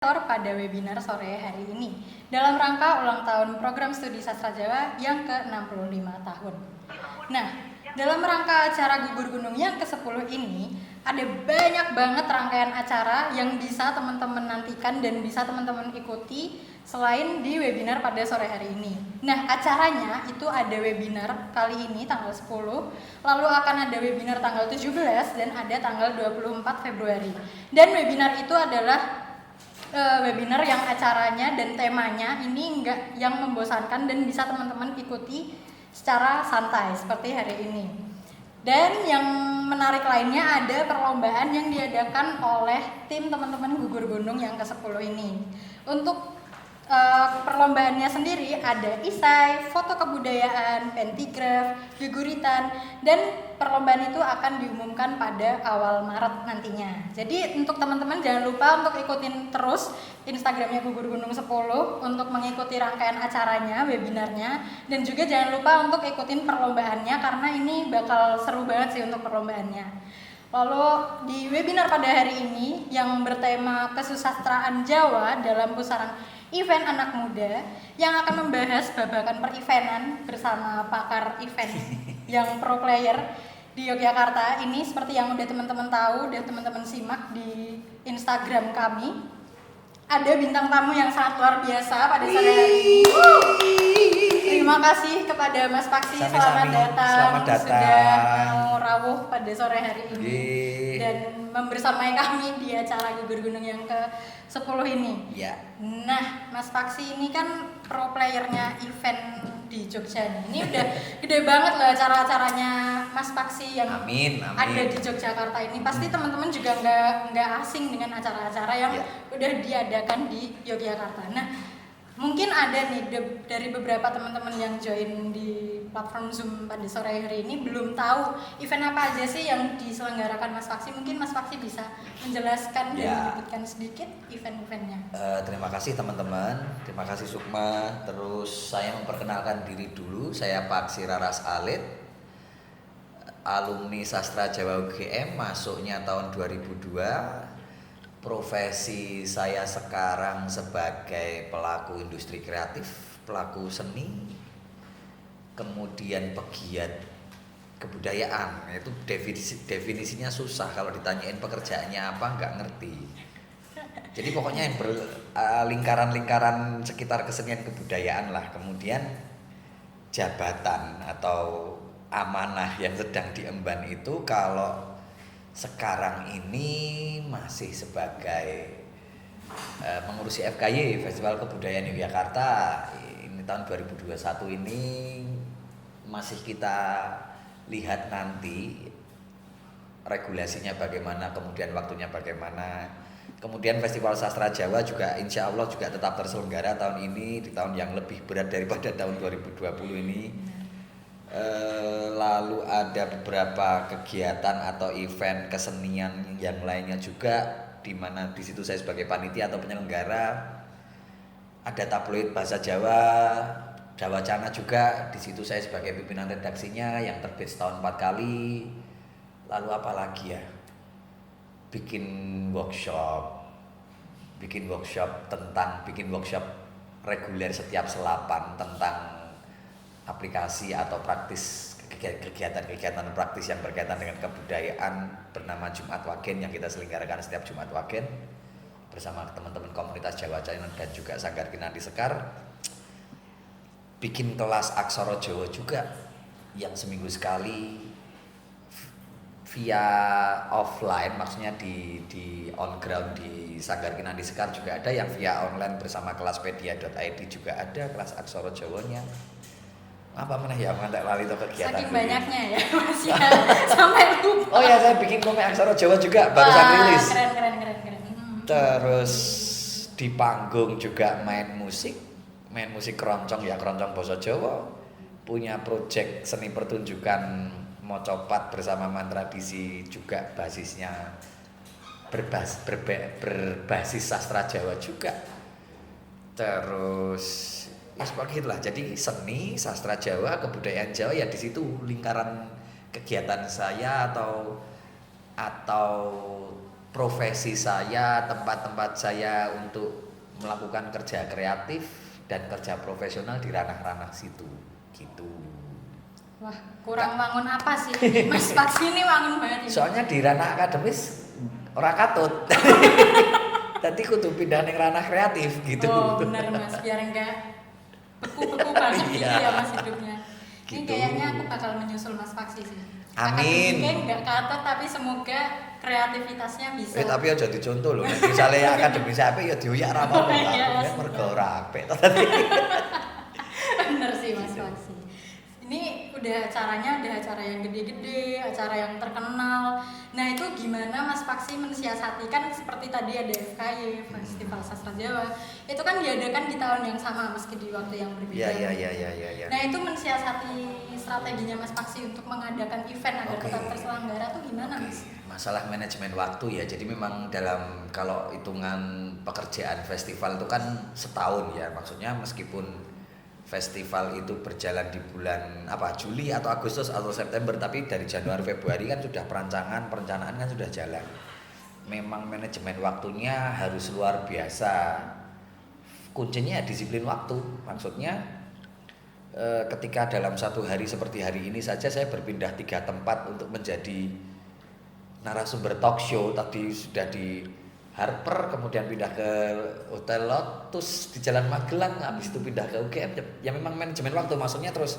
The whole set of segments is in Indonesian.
Pada webinar sore hari ini dalam rangka ulang tahun program studi sastra Jawa yang ke-65 tahun. Nah, dalam rangka acara Gugur Gunung yang ke-10 ini ada banyak banget rangkaian acara yang bisa teman-teman nantikan dan bisa teman-teman ikuti selain di webinar pada sore hari ini. Nah, acaranya itu ada webinar kali ini tanggal 10, lalu akan ada webinar tanggal 17 dan ada tanggal 24 Februari. Dan webinar itu adalah webinar yang acaranya dan temanya ini enggak yang membosankan dan bisa teman-teman ikuti secara santai seperti hari ini. Dan yang menarik lainnya ada perlombaan yang diadakan oleh tim teman-teman Gugur Gunung yang ke-10 ini. Untuk perlombaannya sendiri ada isai, foto kebudayaan, pentigraf, figuritan, dan perlombaan itu akan diumumkan pada awal Maret nantinya. Jadi untuk teman-teman jangan lupa untuk ikutin terus Instagramnya Gugur Gunung 10 untuk mengikuti rangkaian acaranya, webinarnya, dan juga jangan lupa untuk ikutin perlombaannya karena ini bakal seru banget sih untuk perlombaannya. Lalu di webinar pada hari ini yang bertema kesusastraan Jawa dalam pusaran event anak muda yang akan membahas babakan per-eventan bersama pakar event yang pro player di Yogyakarta ini seperti yang udah teman-teman tahu, udah teman-teman simak di Instagram kami. Ada bintang tamu yang sangat luar biasa pada sore hari ini. Terima kasih kepada Mas Paksi, selamat datang. Sudah mau rawuh pada sore hari ini dan membersamai kami di acara Gugur Gunung yang ke-10 ini. Nah, Mas Paksi ini kan pro playernya event di Jogja nih. Ini udah gede banget loh acara-acaranya Mas Paksi yang ada di Yogyakarta ini. Pasti teman-teman juga nggak asing dengan acara-acara yang udah diadakan di Yogyakarta. Nah, mungkin ada nih dari beberapa teman-teman yang join di platform Zoom pada sore hari ini belum tahu event apa aja sih yang diselenggarakan Mas Paksi. Mungkin Mas Paksi bisa menjelaskan dan menyebutkan sedikit event-eventnya. Terima kasih teman-teman, terima kasih Sukma. Terus saya memperkenalkan diri dulu, saya Paksi Raras Alit, alumni Sastra Jawa UGM, masuknya tahun 2002. Profesi saya sekarang sebagai pelaku industri kreatif, pelaku seni, kemudian pegiat kebudayaan. Itu definisinya susah, kalau ditanyain pekerjaannya apa nggak ngerti. Jadi pokoknya yang lingkaran-lingkaran sekitar kesenian kebudayaan lah. Kemudian jabatan atau amanah yang sedang diemban itu kalau sekarang ini masih sebagai mengurusi FKY, Festival Kebudayaan Yogyakarta. Ini tahun 2021 ini masih kita lihat nanti regulasinya bagaimana, kemudian waktunya bagaimana. Kemudian Festival Sastra Jawa juga insya Allah juga tetap terselenggara tahun ini, di tahun yang lebih berat daripada tahun 2020 ini. Lalu ada beberapa kegiatan atau event kesenian yang lainnya juga, di mana di situ saya sebagai panitia atau penyelenggara. Ada tabloid bahasa Jawa, Jawacana juga, di situ saya sebagai pimpinan redaksinya yang terbit setahun 4 kali. Lalu apa lagi ya? Bikin workshop reguler setiap selapan tentang aplikasi atau praktis, kegiatan-kegiatan praktis yang berkaitan dengan kebudayaan bernama Jumat Wagen yang kita selenggarakan setiap Jumat Wagen bersama teman-teman komunitas Jawa China dan juga Sanggar Kinanti Sekar. Bikin kelas aksara Jawa juga yang seminggu sekali via offline, maksudnya di on ground di Sanggar Kinanti Sekar juga ada, yang via online bersama kelaspedia.id juga ada kelas aksara Jawanya. Apa mana ya mengantek lali atau kegiatan saking banyaknya ya Mas ya sampai lupa. Oh ya, saya bikin komik aksara Jawa juga barusan rilis. Keren. Terus di panggung juga main musik keroncong ya, keroncong basa Jawa. Punya proyek seni pertunjukan Mocopat bersama Mantradisi juga, basisnya berbasis sastra Jawa juga. Terus seperti itulah. Jadi seni, sastra Jawa, kebudayaan Jawa ya di situ lingkaran kegiatan saya atau profesi saya, tempat-tempat saya untuk melakukan kerja kreatif dan kerja profesional di ranah-ranah situ gitu. Wah, kurang wangun apa sih? Mas Paksi ini wangun banget ini. Soalnya di ranah akademis ora katut. Tadi kudu pindah ning ranah kreatif gitu. Oh benar Mas, biar enggak beku-beku banget gitu Iya. ya Mas hidupnya. Ini Gitu. kayaknya aku bakal menyusul Mas Paksi sih. Amin. Mungkin enggak katut tapi semoga kreativitasnya bisa. Tapi aja dicontoh lho, nek misale akademis apik ya diuyak ra Oh, apa-apa. iya, Ya mergo ora apik. Bener sih Mas Paksi. Ini udah acaranya, ada acara yang gede-gede, acara yang terkenal. Nah itu gimana Mas Paksi mensiasati, kan seperti tadi ada FKY, Festival Sastra Jawa. Itu kan diadakan di tahun yang sama meski di waktu yang berbeda. Iya. Nah itu mensiasati strateginya Mas Paksi untuk mengadakan event agar Oke. tetap terselenggara tuh gimana Mas? Masalah manajemen waktu ya. Jadi memang dalam kalau hitungan pekerjaan festival itu kan setahun ya. Maksudnya meskipun festival itu berjalan di bulan Juli atau Agustus atau September, tapi dari Januari Februari kan sudah perencanaan kan sudah jalan. Memang manajemen waktunya harus luar biasa. Kuncinya disiplin waktu. Maksudnya ketika dalam satu hari seperti hari ini saja saya berpindah 3 tempat untuk menjadi narasumber talk show. Tadi sudah di Harper, kemudian pindah ke Hotel Lotus di Jalan Magelang, habis itu pindah ke UGM. Ya memang manajemen waktu, maksudnya terus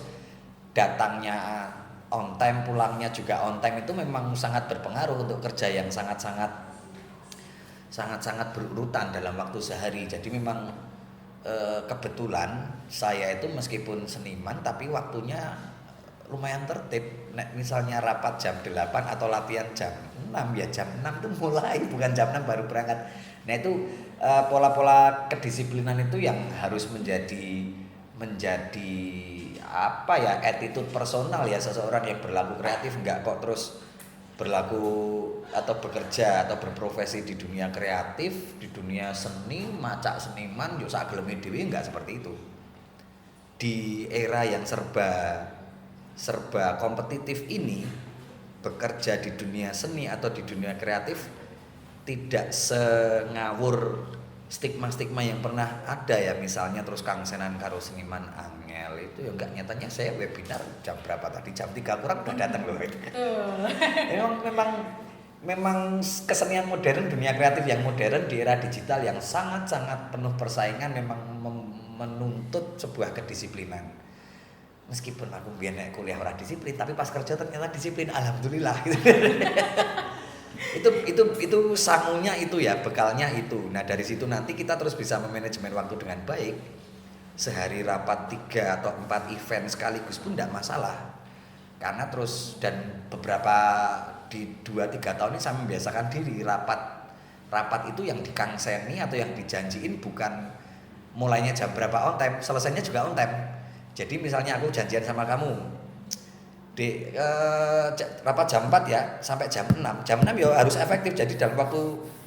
datangnya on time, pulangnya juga on time, itu memang sangat berpengaruh untuk kerja yang sangat-sangat berurutan dalam waktu sehari. Jadi memang kebetulan saya itu meskipun seniman tapi waktunya lumayan tertib. Nek misalnya rapat jam 8 atau latihan jam 6, ya jam 6 tuh mulai, bukan jam 6 baru berangkat. Nah itu pola-pola kedisiplinan itu yang harus menjadi apa ya, attitude personal ya seseorang yang berlaku kreatif. Enggak kok terus berlaku atau bekerja atau berprofesi di dunia kreatif, di dunia seni, macak seniman yo sak geleme dhewe, enggak seperti itu. Di era yang serba kompetitif ini, bekerja di dunia seni atau di dunia kreatif tidak sengawur stigma-stigma yang pernah ada ya. Misalnya terus kangsenan karo seniman angel itu ya enggak, nyatanya saya webinar jam berapa tadi, jam 3 kurang udah datang loh. Memang kesenian modern, dunia kreatif yang modern di era digital yang sangat-sangat penuh persaingan memang menuntut sebuah kedisiplinan. Meskipun aku biar naik kuliah ora disiplin, tapi pas kerja ternyata disiplin, alhamdulillah. itu sangunya itu ya, bekalnya itu. Nah dari situ nanti kita terus bisa memanajemen waktu dengan baik. Sehari rapat 3 atau 4 event sekaligus pun tidak masalah. Karena terus, dan beberapa di 2-3 tahun ini saya membiasakan diri rapat itu yang dikangseni atau yang dijanjiin bukan mulainya jam berapa on time, selesainya juga on time. Jadi misalnya aku janjian sama kamu di rapat jam 4 ya sampai jam 6 ya harus efektif. Jadi dalam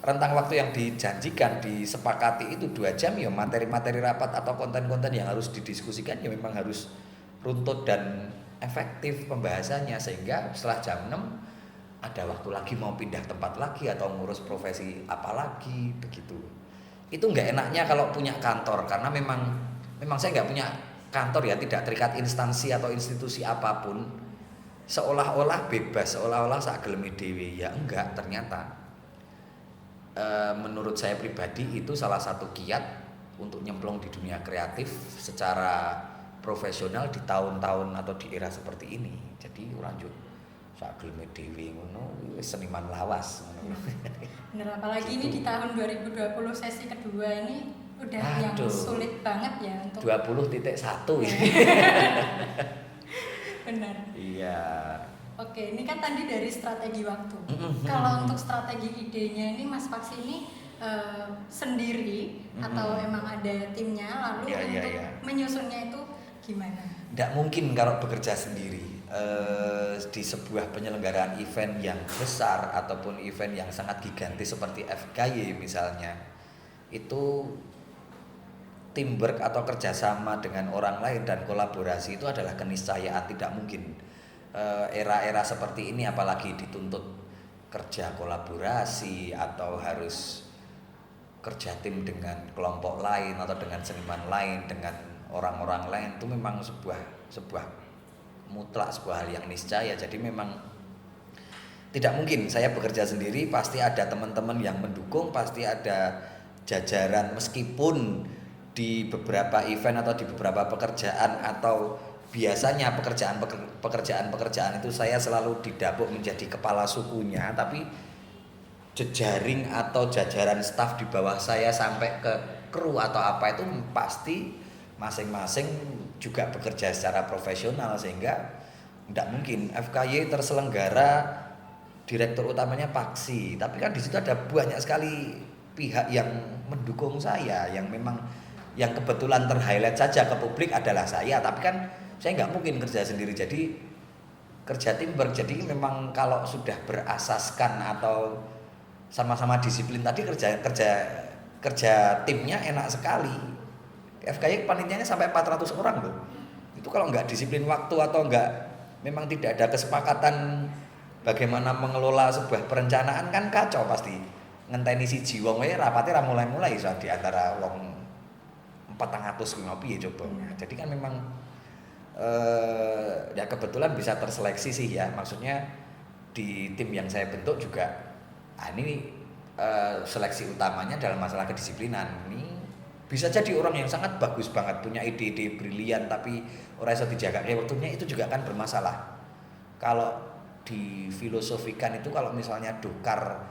rentang waktu yang dijanjikan, disepakati itu 2 jam ya, materi-materi rapat atau konten-konten yang harus didiskusikan ya memang harus runtut dan efektif pembahasannya, sehingga setelah jam 6 ada waktu lagi mau pindah tempat lagi atau ngurus profesi apa lagi begitu. Itu nggak enaknya kalau punya kantor, karena memang saya nggak punya kantor ya, tidak terikat instansi atau institusi apapun, seolah-olah bebas, seolah-olah sak geleme dhewe. Ya enggak, ternyata menurut saya pribadi itu salah satu kiat untuk nyemplung di dunia kreatif secara profesional di tahun-tahun atau di era seperti ini. Jadi lanjut sak geleme dhewe ngono, seniman lawas ngono. Bener, apalagi ini di tahun 2020 sesi kedua ini udah yang sulit banget ya untuk 20.1 ini. Benar. Iya. Oke, ini kan tadi dari strategi waktu. Kalau untuk strategi idenya ini Mas Paksi ini sendiri atau emang ada timnya, lalu untuk menyusunnya itu gimana? Tidak mungkin kalau bekerja sendiri. Di sebuah penyelenggaraan event yang besar ataupun event yang sangat gigantis seperti FKY misalnya, itu teamwork atau kerjasama dengan orang lain dan kolaborasi itu adalah keniscayaan. Tidak mungkin era-era seperti ini apalagi dituntut kerja kolaborasi atau harus kerja tim dengan kelompok lain atau dengan seniman lain, dengan orang-orang lain, itu memang sebuah mutlak, sebuah hal yang niscaya. Jadi memang tidak mungkin saya bekerja sendiri, pasti ada teman-teman yang mendukung, pasti ada jajaran, meskipun di beberapa event atau di beberapa pekerjaan atau biasanya pekerjaan itu saya selalu didapuk menjadi kepala sukunya, tapi jejaring atau jajaran staf di bawah saya sampai ke kru atau apa itu pasti masing-masing juga bekerja secara profesional, sehingga tidak mungkin FKY terselenggara direktur utamanya Paksi, tapi kan di situ ada banyak sekali pihak yang mendukung saya, yang memang yang kebetulan terhighlight saja ke publik adalah saya, tapi kan saya nggak mungkin kerja sendiri, jadi kerja teamwork. Jadi memang kalau sudah berasaskan atau sama-sama disiplin tadi, kerja timnya enak sekali. FKY panitianya sampai 400 orang loh. Itu kalau nggak disiplin waktu atau nggak, memang tidak ada kesepakatan bagaimana mengelola sebuah perencanaan, kan kacau pasti. Ngenteni siji wong wae rapate ra mulai-mulai iso di antara wong 400 ngopi ya coba. Jadi kan memang ya kebetulan bisa terseleksi sih ya, maksudnya di tim yang saya bentuk juga ini seleksi utamanya dalam masalah kedisiplinan. Ini bisa jadi orang yang sangat bagus banget, punya ide-ide brilian, tapi orang iso dijaga waktunya, itu juga kan bermasalah. Kalau difilosofikan itu, kalau misalnya dokar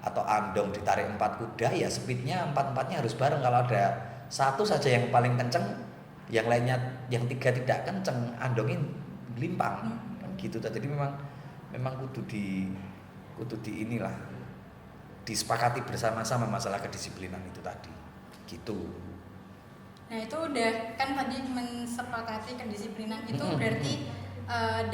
atau andong ditarik 4 kuda, ya speednya 4-4-nya harus bareng. Kalau ada satu saja yang paling kenceng, yang lainnya yang 3 tidak kenceng, andongin limpang kan gitu. Jadi memang kudu di inilah disepakati bersama-sama masalah kedisiplinan itu tadi gitu. Nah itu udah kan tadi mensepakati kedisiplinan itu berarti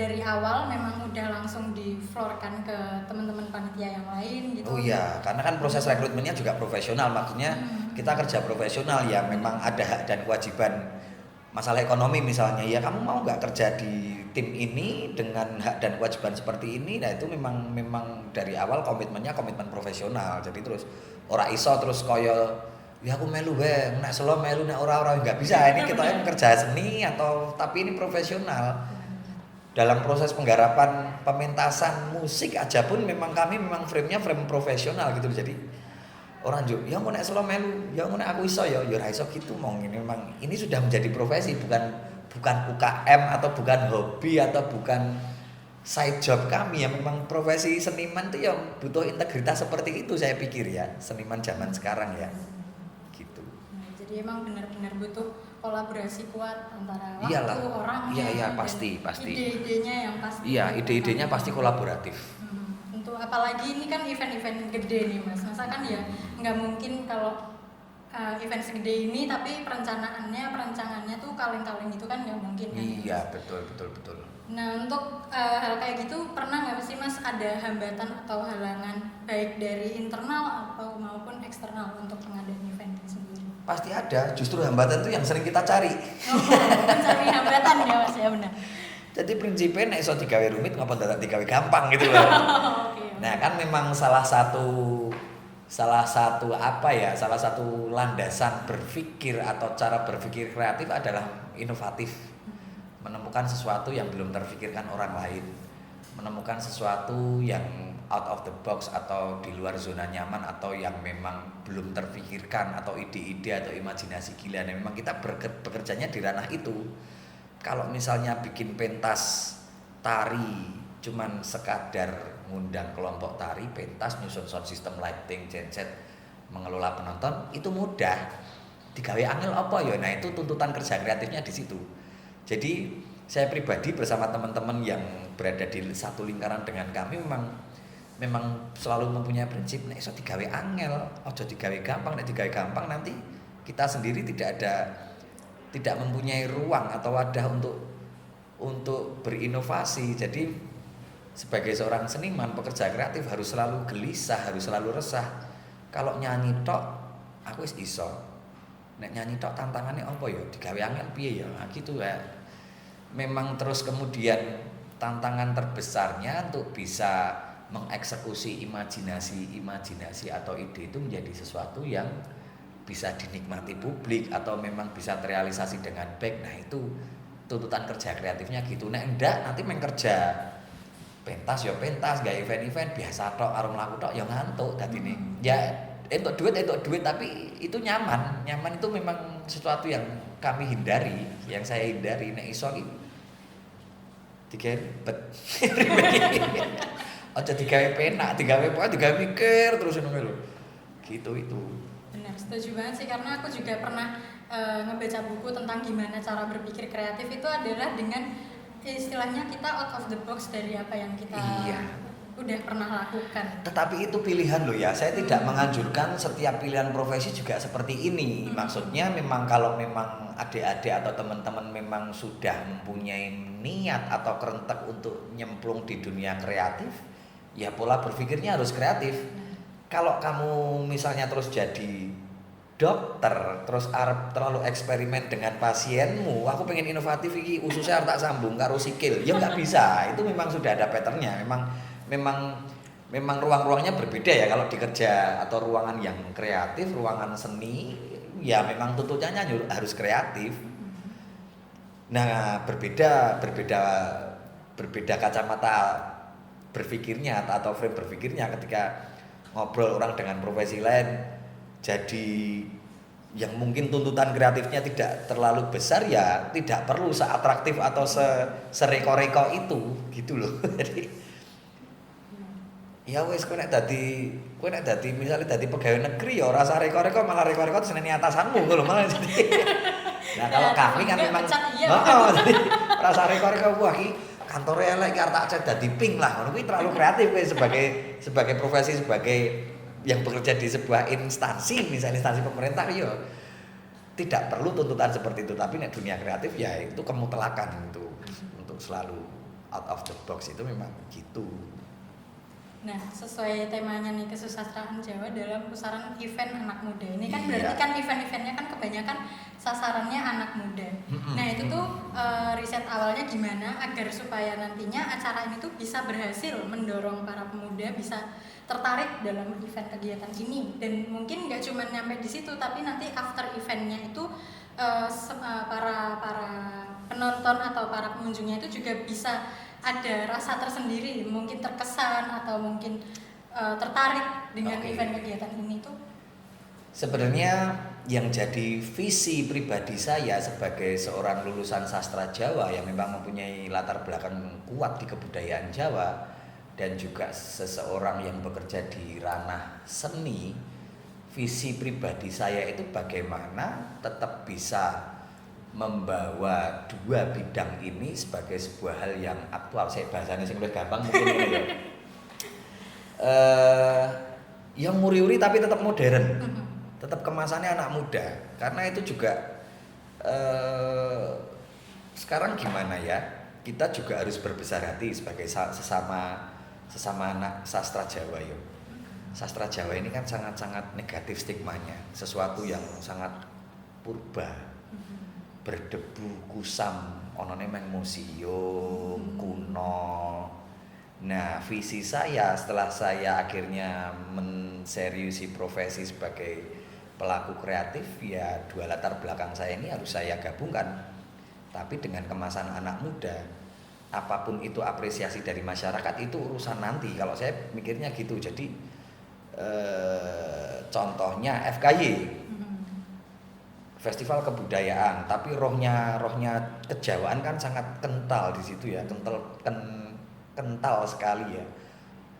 dari awal memang udah langsung diflorkan ke teman-teman panitia yang lain gitu. Oh iya, karena kan proses rekrutmennya juga profesional, maksudnya kita kerja profesional ya, memang ada hak dan kewajiban. Masalah ekonomi misalnya, ya kamu mau nggak kerja di tim ini dengan hak dan kewajiban seperti ini. Nah itu memang dari awal komitmennya komitmen profesional. Jadi terus ora iso terus koyo ya aku melu wae, nek selo melu nek ora nggak bisa. Ini kita yang kerja seni atau tapi ini profesional. Dalam proses penggarapan pementasan musik aja pun memang kami memang frame-nya frame profesional gitu. Jadi orang juga, ya mau nek selo melu, ya mau nek aku iso ya ra iso gitu. Mau ini memang ini sudah menjadi profesi, bukan UKM atau bukan hobi atau bukan side job kami. Ya memang profesi seniman itu yang butuh integritas seperti itu, saya pikir ya, seniman zaman sekarang ya. Gitu. Nah, jadi emang benar-benar butuh kolaborasi kuat antara Iyalah. waktu, orangnya, Iya dan pasti. ide-idenya yang pasti. Iya, ide-idenya pasti kolaboratif. Untuk apalagi ini kan event-event gede nih Mas. Masa kan ya nggak mungkin kalau event segede ini tapi perancangannya tuh kaleng-kaleng gitu kan nggak mungkin kan. Iya, betul. Nah untuk hal kayak gitu pernah nggak sih Mas ada hambatan atau halangan baik dari internal atau maupun eksternal untuk pengadaan event itu sendiri? Pasti ada, justru hambatan itu yang sering kita cari. Mencari hambatan ya Mas, ya benar. Jadi prinsipnya nek iso digawe rumit ngapa dadak digawe gampang gitu loh. Nah, kan memang salah satu landasan berpikir atau cara berpikir kreatif adalah inovatif. Menemukan sesuatu yang belum terpikirkan orang lain. Menemukan sesuatu yang out of the box atau di luar zona nyaman atau yang memang belum terpikirkan atau ide-ide atau imajinasi gila. Nah, memang kita bekerjanya di ranah itu. Kalau misalnya bikin pentas tari cuman sekadar ngundang kelompok tari, pentas, nyusun sound system, lighting, genset, mengelola penonton, itu mudah. Digawe angel apa ya? Nah, itu tuntutan kerja kreatifnya di situ. Jadi saya pribadi bersama teman-teman yang berada di satu lingkaran dengan kami memang selalu mempunyai prinsip nek iso digawe angel, aja digawe gampang. Nek digawe gampang nanti kita sendiri tidak mempunyai ruang atau wadah untuk berinovasi. Jadi sebagai seorang seniman, pekerja kreatif harus selalu gelisah, harus selalu resah. Kalau nyanyi tok aku wis iso. Nek nyanyi tok tantangannya apa ya? Digawe angel piye ya? Nah, gitu ya. Memang terus kemudian tantangan terbesarnya untuk bisa mengeksekusi imajinasi atau ide itu menjadi sesuatu yang bisa dinikmati publik atau memang bisa terrealisasi dengan baik. Nah itu tuntutan kerja kreatifnya gitu. Nek enggak nanti main kerja pentas ya pentas, gak event-event biasa tok, arung laku tok ya ngantuk dadine. Ya entuk duit tapi itu nyaman itu memang sesuatu yang kami hindari, yang saya hindari. Nek iso iki digeribet. Aja digawe penak, digawe mikir terus ngono lho. Gitu itu. Benar, setuju banget sih, karena aku juga pernah ngebaca buku tentang gimana cara berpikir kreatif itu adalah dengan istilahnya kita out of the box dari apa yang kita udah pernah lakukan. Tetapi itu pilihan loh ya, saya tidak menganjurkan setiap pilihan profesi juga seperti ini. Maksudnya memang kalau memang adik-adik atau teman-teman memang sudah mempunyai niat atau kerentek untuk nyemplung di dunia kreatif, ya pola berpikirnya harus kreatif. Kalau kamu misalnya terus jadi dokter, terus terlalu eksperimen dengan pasienmu, aku pengen inovatif iki ususnya harus tak sambung karo sikil, ya nggak bisa. Itu memang sudah ada patternnya. Memang ruang-ruangnya berbeda ya kalau dikerja atau ruangan yang kreatif, ruangan seni, ya memang tuntutannya harus kreatif. Nah berbeda kacamata berpikirnya atau frame berpikirnya ketika ngobrol orang dengan profesi lain, jadi yang mungkin tuntutan kreatifnya tidak terlalu besar, ya tidak perlu seatraktif atau sereko-reko itu gitu loh. Jadi ya wis kowe nek dadi misalnya dadi pegawai negeri ya ora usah reko-reko, malah reko-reko seneni atasanmu ngono malah jadi. Nah kalau kami kan memang jadi ora usah reko-reko, wah iki kantore elek iki arep tak cet dadi pink lah, ngono kuwi terlalu kreatif kowe sebagai profesi, sebagai yang bekerja di sebuah instansi, misalnya instansi pemerintah, ya tidak perlu tuntutan seperti itu. Tapi nek dunia kreatif ya itu kemutlakan untuk selalu out of the box, itu memang gitu. Nah, sesuai temanya nih, kesusastraan Jawa dalam pusaran event anak muda. Ini kan berarti kan event-eventnya kan kebanyakan sasarannya anak muda. Nah, itu tuh riset awalnya gimana agar supaya nantinya acara ini tuh bisa berhasil mendorong para pemuda bisa tertarik dalam event kegiatan ini. Dan mungkin nggak cuma nyampe di situ, tapi nanti after eventnya itu para penonton atau para pengunjungnya itu juga bisa ada rasa tersendiri, mungkin terkesan atau mungkin tertarik dengan event kegiatan ini tuh. Sebenarnya yang jadi visi pribadi saya sebagai seorang lulusan sastra Jawa yang memang mempunyai latar belakang kuat di kebudayaan Jawa, dan juga seseorang yang bekerja di ranah seni, visi pribadi saya itu bagaimana tetap bisa membawa dua bidang ini sebagai sebuah hal yang aktual. Saya bahasanya sing luwih gampang mungkin ini ya. Yang muri-uri tapi tetap modern. Tetap kemasannya anak muda. Karena itu juga sekarang gimana ya? Kita juga harus berbesar hati sebagai sesama anak sastra Jawa ya. Sastra Jawa ini kan sangat-sangat negatif stigmanya, sesuatu yang sangat purba, berdebu, kusam, onone meng museum kuno. Nah, visi saya setelah saya akhirnya menseriusi profesi sebagai pelaku kreatif, ya dua latar belakang saya ini harus saya gabungkan, tapi dengan kemasan anak muda. Apapun itu apresiasi dari masyarakat itu urusan nanti, kalau saya mikirnya gitu. Jadi contohnya FKY, festival kebudayaan, tapi rohnya kejawaan kan sangat kental di situ ya, kental sekali ya.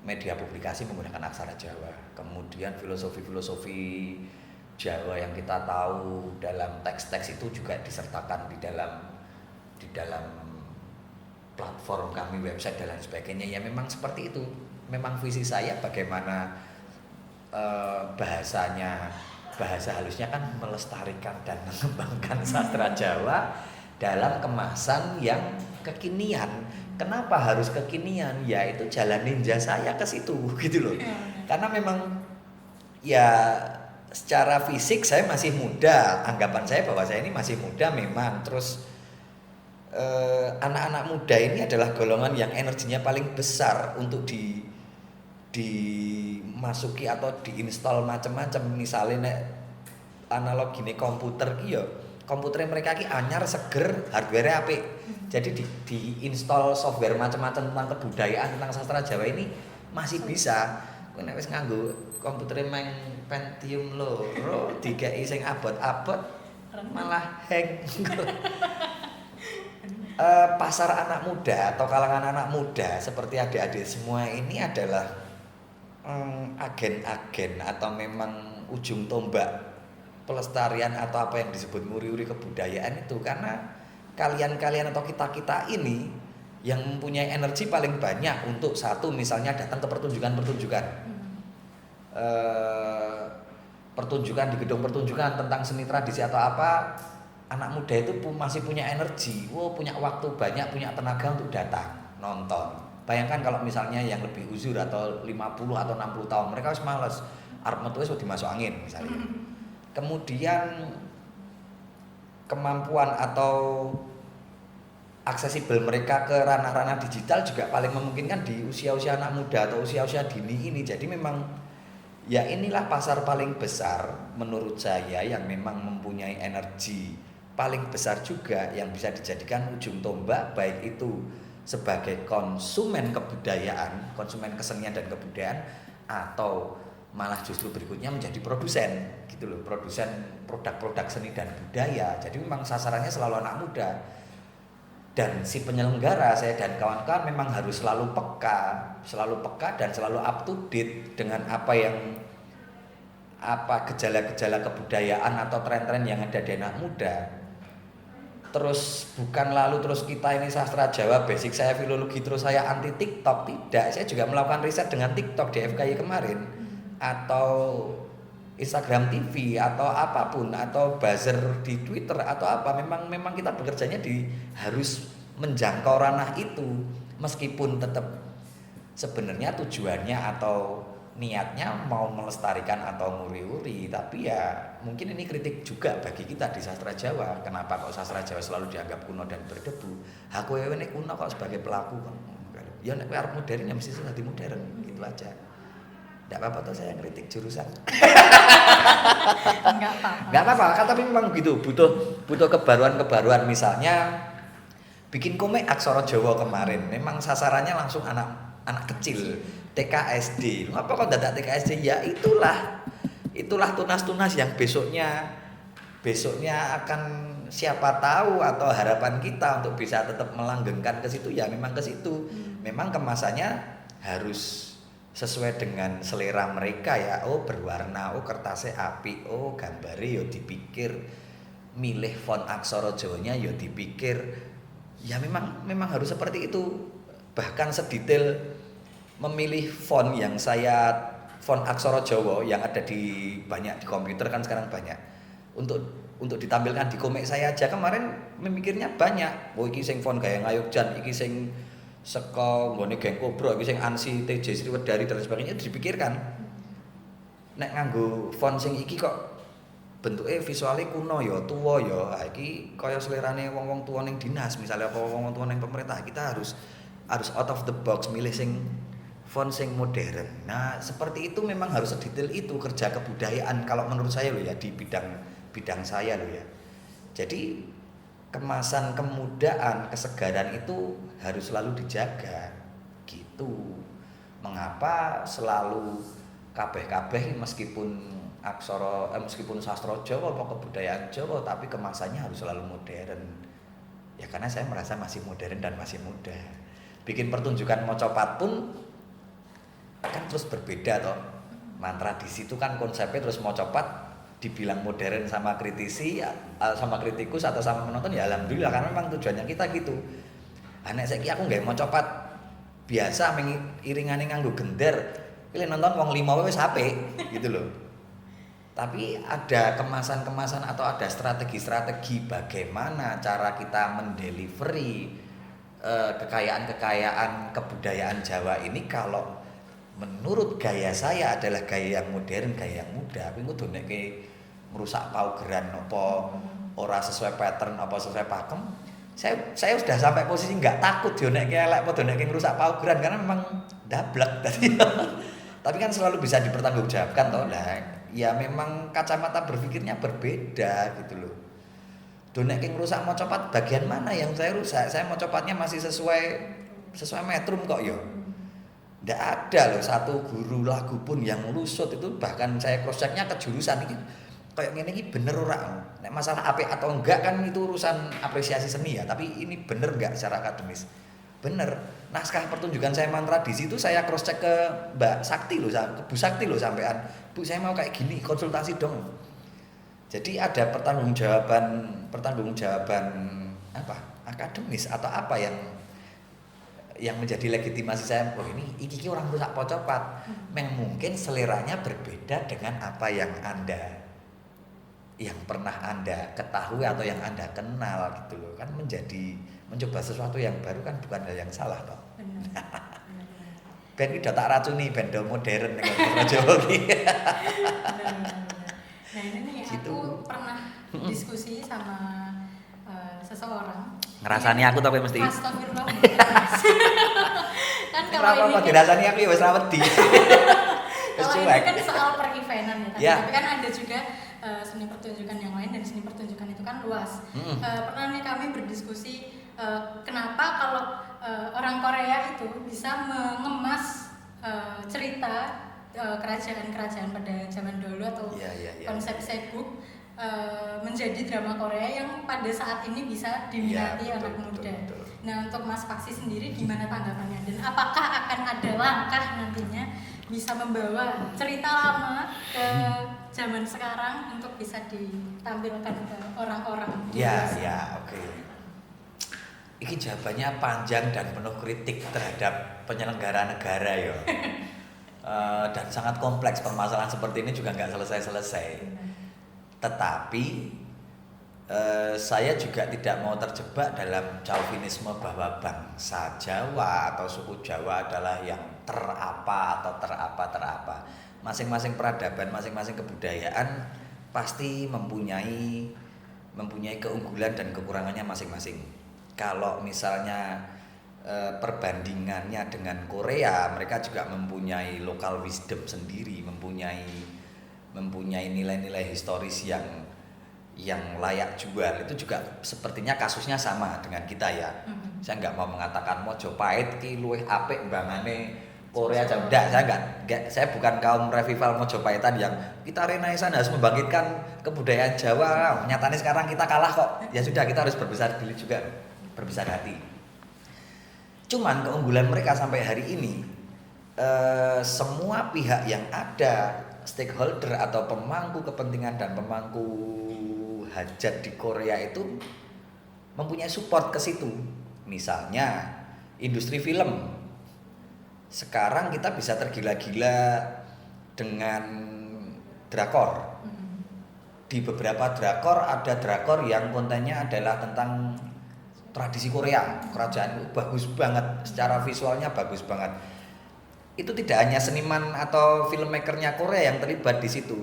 Media publikasi menggunakan aksara Jawa, kemudian filosofi Jawa yang kita tahu dalam teks-teks itu juga disertakan di dalam platform kami, website dan lain sebagainya. Ya memang seperti itu. Memang visi saya bagaimana bahasa halusnya kan melestarikan dan mengembangkan sastra Jawa dalam kemasan yang kekinian. Kenapa harus kekinian? Ya itu jalan ninja saya ke situ gitu loh. Karena memang ya secara fisik saya masih muda, anggapan saya bahwa saya ini masih muda memang. Terus anak-anak muda ini adalah golongan yang energinya paling besar untuk dimasuki atau diinstal macam-macam. Misalnya nek analogine komputer ki ya komputernya mereka ki anyar seger, hardware apik. Jadi diinstal software macam-macam tentang kebudayaan, tentang sastra Jawa ini masih bisa. Kowe nek wis nganggo komputernya main Pentium loro dikei sing abot-abot malah hang. Pasar anak muda atau kalangan anak muda seperti adik-adik semua ini adalah agen-agen atau memang ujung tombak pelestarian atau apa yang disebut muri-uri kebudayaan itu, karena kalian-kalian atau kita-kita ini yang mempunyai energi paling banyak untuk satu misalnya datang ke pertunjukan-pertunjukan pertunjukan di gedung pertunjukan tentang seni tradisi atau apa, anak muda itu masih punya energi, punya waktu banyak, punya tenaga untuk datang nonton. Bayangkan kalau misalnya yang lebih uzur atau 50 atau 60 tahun, mereka harus males, arep metu wis dimasuk angin misalnya. Kemudian kemampuan atau aksesibel mereka ke ranah-ranah digital juga paling memungkinkan di usia-usia anak muda atau usia-usia dini ini. Jadi memang ya inilah pasar paling besar menurut saya yang memang mempunyai energi paling besar juga yang bisa dijadikan ujung tombak, baik itu sebagai konsumen kebudayaan, konsumen kesenian dan kebudayaan, atau malah justru berikutnya menjadi produsen gitu loh, produsen produk-produk seni dan budaya. Jadi memang sasarannya selalu anak muda. Dan si penyelenggara, saya dan kawan-kawan memang harus selalu peka dan selalu up to date dengan apa gejala-gejala kebudayaan atau tren-tren yang ada di anak muda. Terus bukan lalu terus kita ini sastra Jawa, basic saya filologi, terus saya anti TikTok. Tidak, saya juga melakukan riset dengan TikTok di FKI kemarin, atau Instagram TV atau apapun, atau buzzer di Twitter atau apa. Memang kita bekerjanya harus menjangkau ranah itu, meskipun tetap sebenarnya tujuannya atau niatnya mau melestarikan atau nguri-uri, tapi ya mungkin ini kritik juga bagi kita di sastra Jawa. Kenapa kok sastra Jawa selalu dianggap kuno dan berdebu? Aku ini kuno kok sebagai pelaku kan? Ya nek arep modern ya mesti jadi modern, gitu aja. Enggak apa-apa tuh saya kritik jurusan. Enggak apa-apa, kan tapi memang gitu, butuh kebaruan-kebaruan. Misalnya bikin komik aksara Jawa kemarin, memang sasarannya langsung anak kecil, TK SD. Apa kok dadak TK SD? Ya itulah tunas-tunas yang besoknya akan siapa tahu, atau harapan kita untuk bisa tetap melanggengkan ke situ ya memang ke situ. Memang kemasannya harus sesuai dengan selera mereka ya. Berwarna, kertasnya api, gambare yo dipikir, milih font aksara Jawanya yo dipikir. Ya memang harus seperti itu. Bahkan sedetail memilih font font aksara Jawa yang ada banyak di komputer kan sekarang banyak. Untuk ditampilkan di komik saya aja kemarin memikirnya banyak. Iki sing font gaya Ngayogjan, iki sing saka nggone Geng Kobra, iki sing Ansi TJ Sriwedari dan sebagainya, itu dipikirkan. Nek nganggo font sing iki kok bentuknya visualnya kuno ya, tua ya. Iki kaya selerane wong-wong tua ning dinas misalnya, apa wong-wong tua ning pemerintah, kita harus out of the box, milih font sing modern. Nah, seperti itu memang harus sedetail itu kerja kebudayaan kalau menurut saya loh ya, di bidang saya loh ya. Jadi kemasan kemudaan, kesegaran itu harus selalu dijaga gitu. Mengapa selalu kabeh meskipun meskipun sastra Jawa apa kebudayaan Jawa, tapi kemasannya harus selalu modern. Ya karena saya merasa masih modern dan masih muda. Bikin pertunjukan mocopat pun kan terus berbeda toh. Mantra di situ kan konsepnya terus mocopat dibilang modern sama kritisi, sama kritikus atau sama penonton ya alhamdulillah, karena memang tujuannya kita gitu. Nek saiki aku nggak mocopat biasa iringane nganggo gender, pilih nonton wong 5 wis apik gitu loh. Tapi ada kemasan-kemasan atau ada strategi-strategi bagaimana cara kita mendelivery kekayaan kebudayaan Jawa ini. Kalau menurut gaya saya adalah gaya yang modern, gaya yang muda. Tapi kudu nek merusak paugeran apa ora sesuai pattern apa sesuai pakem. Saya sudah sampai posisi nggak takut yo nek elek padha nek ngerusak paugeran, karena memang dablek tadi. Tapi kan selalu bisa dipertanggungjawabkan toh lah. Ya memang kacamata berpikirnya berbeda gitu loh. Donek yang rusak mau copot bagian mana yang saya rusak? Saya mau copotnya masih sesuai metrum kok yo. Nggak ada loh satu guru lagu pun yang lusut itu, bahkan saya cross checknya ke jurusan ini kayak gini ini bener ora. Nek masalah apik atau enggak kan itu urusan apresiasi seni ya, tapi ini bener enggak secara akademis? Bener. Naskah pertunjukan saya mantra di situ saya cross check ke Mbak Sakti loh, ke Bu Sakti loh sampean. Bu, saya mau kayak gini, konsultasi dong. Jadi ada pertanggungjawaban apa? Akademis atau apa yang menjadi legitimasi saya. Oh ini iki orang rusak pocopat. Mungkin seleranya berbeda dengan apa yang pernah Anda ketahui atau yang Anda kenal gitu loh. Kan mencoba sesuatu yang baru kan bukan hal yang salah toh. Benar. Ben iki tak racuni ben modern nek Jawa iki. Nah ini nih Gitu. aku pernah diskusi sama seseorang. Ngerasani aku tapi mesti. Astagfirullah. Kan kalau Kenapa ini kok dirasani aku ya wis ra wedi. Wis kalau ini cuek. kan soal per-eventan ya, Ya. tapi kan ada juga seni pertunjukan yang lain, dan seni pertunjukan itu kan luas. Pernah nih kami berdiskusi kenapa kalau orang Korea itu bisa mengemas cerita kerajaan-kerajaan pada zaman dulu atau Ya. konsep sebuk menjadi drama Korea yang pada saat ini bisa diminati Ya, anak betul, muda. betul. Nah untuk Mas Paksi sendiri gimana tanggapannya, dan apakah akan ada langkah nantinya bisa membawa cerita lama ke zaman sekarang untuk bisa ditampilkan ke orang-orang dewasa? Ya, oke. Iki jawabannya panjang dan penuh kritik terhadap penyelenggara negara ya. Dan sangat kompleks, permasalahan seperti ini juga nggak selesai-selesai. Tetapi saya juga tidak mau terjebak dalam chauvinisme bahwa bangsa Jawa atau suku Jawa adalah yang terapa. Masing-masing peradaban, masing-masing kebudayaan pasti mempunyai keunggulan dan kekurangannya masing-masing. Kalau misalnya perbandingannya dengan Korea, mereka juga mempunyai local wisdom sendiri, mempunyai nilai-nilai historis yang layak jual. Itu juga sepertinya kasusnya sama dengan kita ya. Saya nggak mau mengatakan Mojopahit ki luwih apik mbangane Korea jauh. Saya bukan kaum revival Mojopahitan yang kita renaissance harus membangkitkan kebudayaan Jawa. Nyatanya sekarang kita kalah kok. Ya sudah, kita harus berbesar diri juga, berbesar hati. Cuman keunggulan mereka sampai hari ini, semua pihak yang ada, stakeholder atau pemangku kepentingan dan pemangku hajat di Korea itu mempunyai support ke situ. Misalnya industri film. Sekarang kita bisa tergila-gila dengan drakor. Di beberapa drakor ada drakor yang kontennya adalah tentang tradisi Korea, kerajaan itu bagus banget, secara visualnya bagus banget. Itu tidak hanya seniman atau filmmakernya Korea yang terlibat di situ.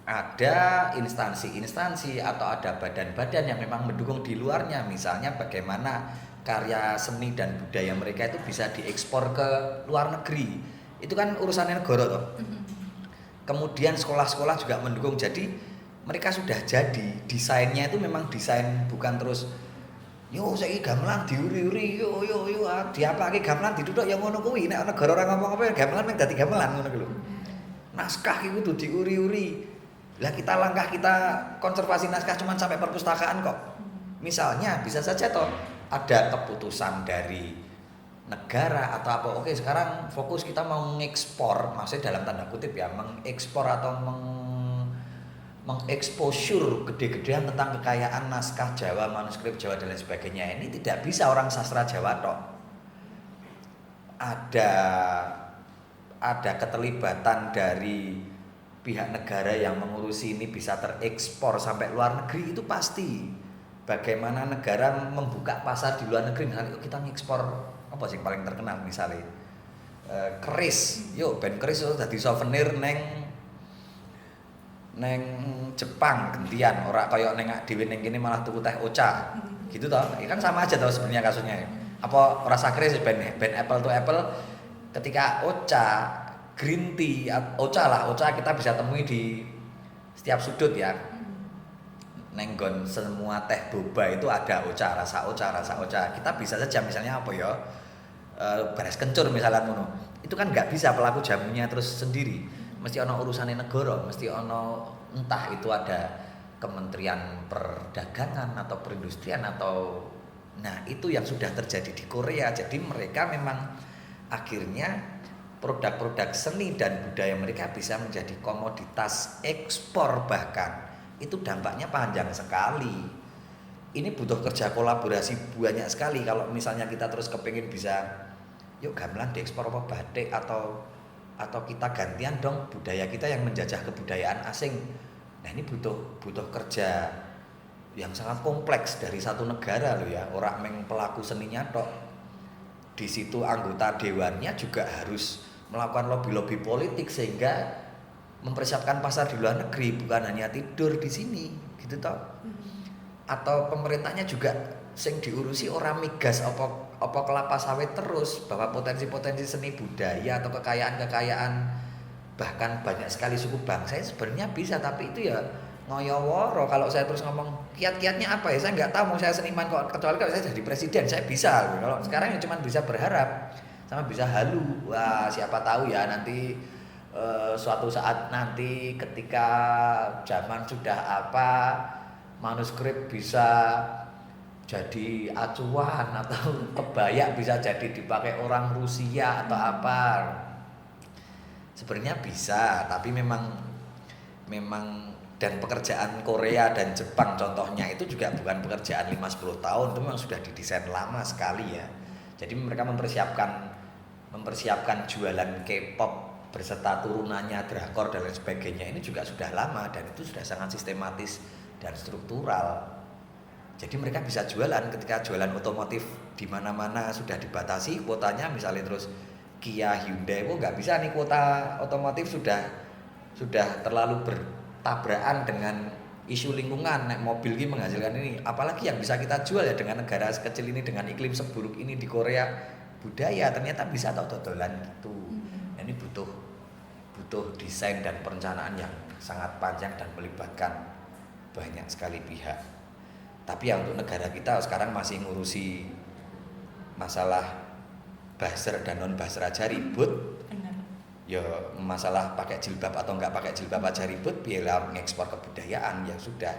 Ada instansi-instansi atau ada badan-badan yang memang mendukung di luarnya. Misalnya bagaimana karya seni dan budaya mereka itu bisa diekspor ke luar negeri. Itu kan urusannya negara toh. Kemudian sekolah-sekolah juga mendukung. Jadi mereka sudah jadi, desainnya itu memang desain bukan terus yo saiki gamelan diuri-uri yo diapake gamelan diduduk ya ngono kuwi. Nek negara ora ngomong apa gamelan mek dadi gamelan ngono kuwi lho. Naskah itu kudu diuri-uri. Lah kita konservasi naskah cuma sampai perpustakaan kok. Misalnya bisa saja toh ada keputusan dari negara atau apa, oke sekarang fokus kita mau mengekspor, maksudnya dalam tanda kutip ya, mengekspor atau mengeksposur gede-gedean tentang kekayaan naskah Jawa, manuskrip Jawa dan lain sebagainya. Ini tidak bisa orang sastra Jawa tok. Ada keterlibatan dari pihak negara yang mengurusi ini bisa terekspor sampai luar negeri, itu pasti. Bagaimana negara membuka pasar di luar negeri, misalnya kita ngekspor apa sih paling terkenal misalnya keris, yuk band keris itu jadi souvenir neng Jepang gentian, ora kayak neng dhewe ning kene malah tuku teh Ocha. Gitu toh. Ini kan sama aja toh sebenarnya kasusnya ya. Apa rasa keris band Apple to Apple ketika Ocha green tea, ocha kita bisa temui di setiap sudut ya. Nenggon semua teh boba itu ada rasa ocha. Kita bisa saja misalnya apa ya, beres kencur misalnya ngono. Itu kan nggak bisa pelaku jamunya terus sendiri. Mesti ono urusannya negara, mesti ono entah itu ada Kementerian Perdagangan atau Perindustrian atau nah itu yang sudah terjadi di Korea. Jadi mereka memang akhirnya produk-produk seni dan budaya mereka bisa menjadi komoditas ekspor, bahkan itu dampaknya panjang sekali. Ini butuh kerja kolaborasi banyak sekali. Kalau misalnya kita terus kepingin bisa yuk gamelan diekspor apa batik atau kita gantian dong budaya kita yang menjajah kebudayaan asing. Nah ini butuh kerja yang sangat kompleks dari satu negara loh ya, orang meng pelaku seninya tok. Di situ anggota dewannya juga harus melakukan lobby politik sehingga mempersiapkan pasar di luar negeri, bukan hanya tidur di sini gitu toh. Atau pemerintahnya juga sing diurusi orang migas apa kelapa sawit terus, bahwa potensi-potensi seni budaya atau kekayaan bahkan banyak sekali suku bangsa sebenarnya bisa, tapi itu ya ngoyoworo. Kalau saya terus ngomong kiat-kiatnya apa ya, saya nggak tahu. Saya seniman kok, kecuali kalau saya jadi presiden saya bisa. Kalau sekarang ya cuma bisa berharap sama bisa halu. Wah siapa tahu ya nanti suatu saat nanti ketika zaman sudah apa, manuskrip bisa jadi acuan atau kebaya bisa jadi dipakai orang Rusia atau apa. Sebenarnya bisa, tapi memang dan pekerjaan Korea dan Jepang contohnya itu juga bukan pekerjaan 5-10 tahun, itu memang sudah didesain lama sekali ya. Jadi mereka mempersiapkan jualan K-pop berserta turunannya drakor dan lain sebagainya ini juga sudah lama dan itu sudah sangat sistematis dan struktural. Jadi mereka bisa jualan, ketika jualan otomotif di mana-mana sudah dibatasi kuotanya, misalnya terus Kia, Hyundai, nggak bisa nih kuota otomotif sudah terlalu bertabrakan dengan isu lingkungan. Nek mobil ini menghasilkan ini, apalagi yang bisa kita jual ya dengan negara sekecil ini, dengan iklim seburuk ini di Korea, budaya ternyata bisa dodolan gitu. Nah, ini butuh desain dan perencanaan yang sangat panjang dan melibatkan banyak sekali pihak. Tapi ya untuk negara kita sekarang masih ngurusi masalah buzzer dan non buzzer aja ribut. Benar. Ya masalah pakai jilbab atau enggak pakai jilbab aja ribut, biarlah mengekspor kebudayaan ya sudah.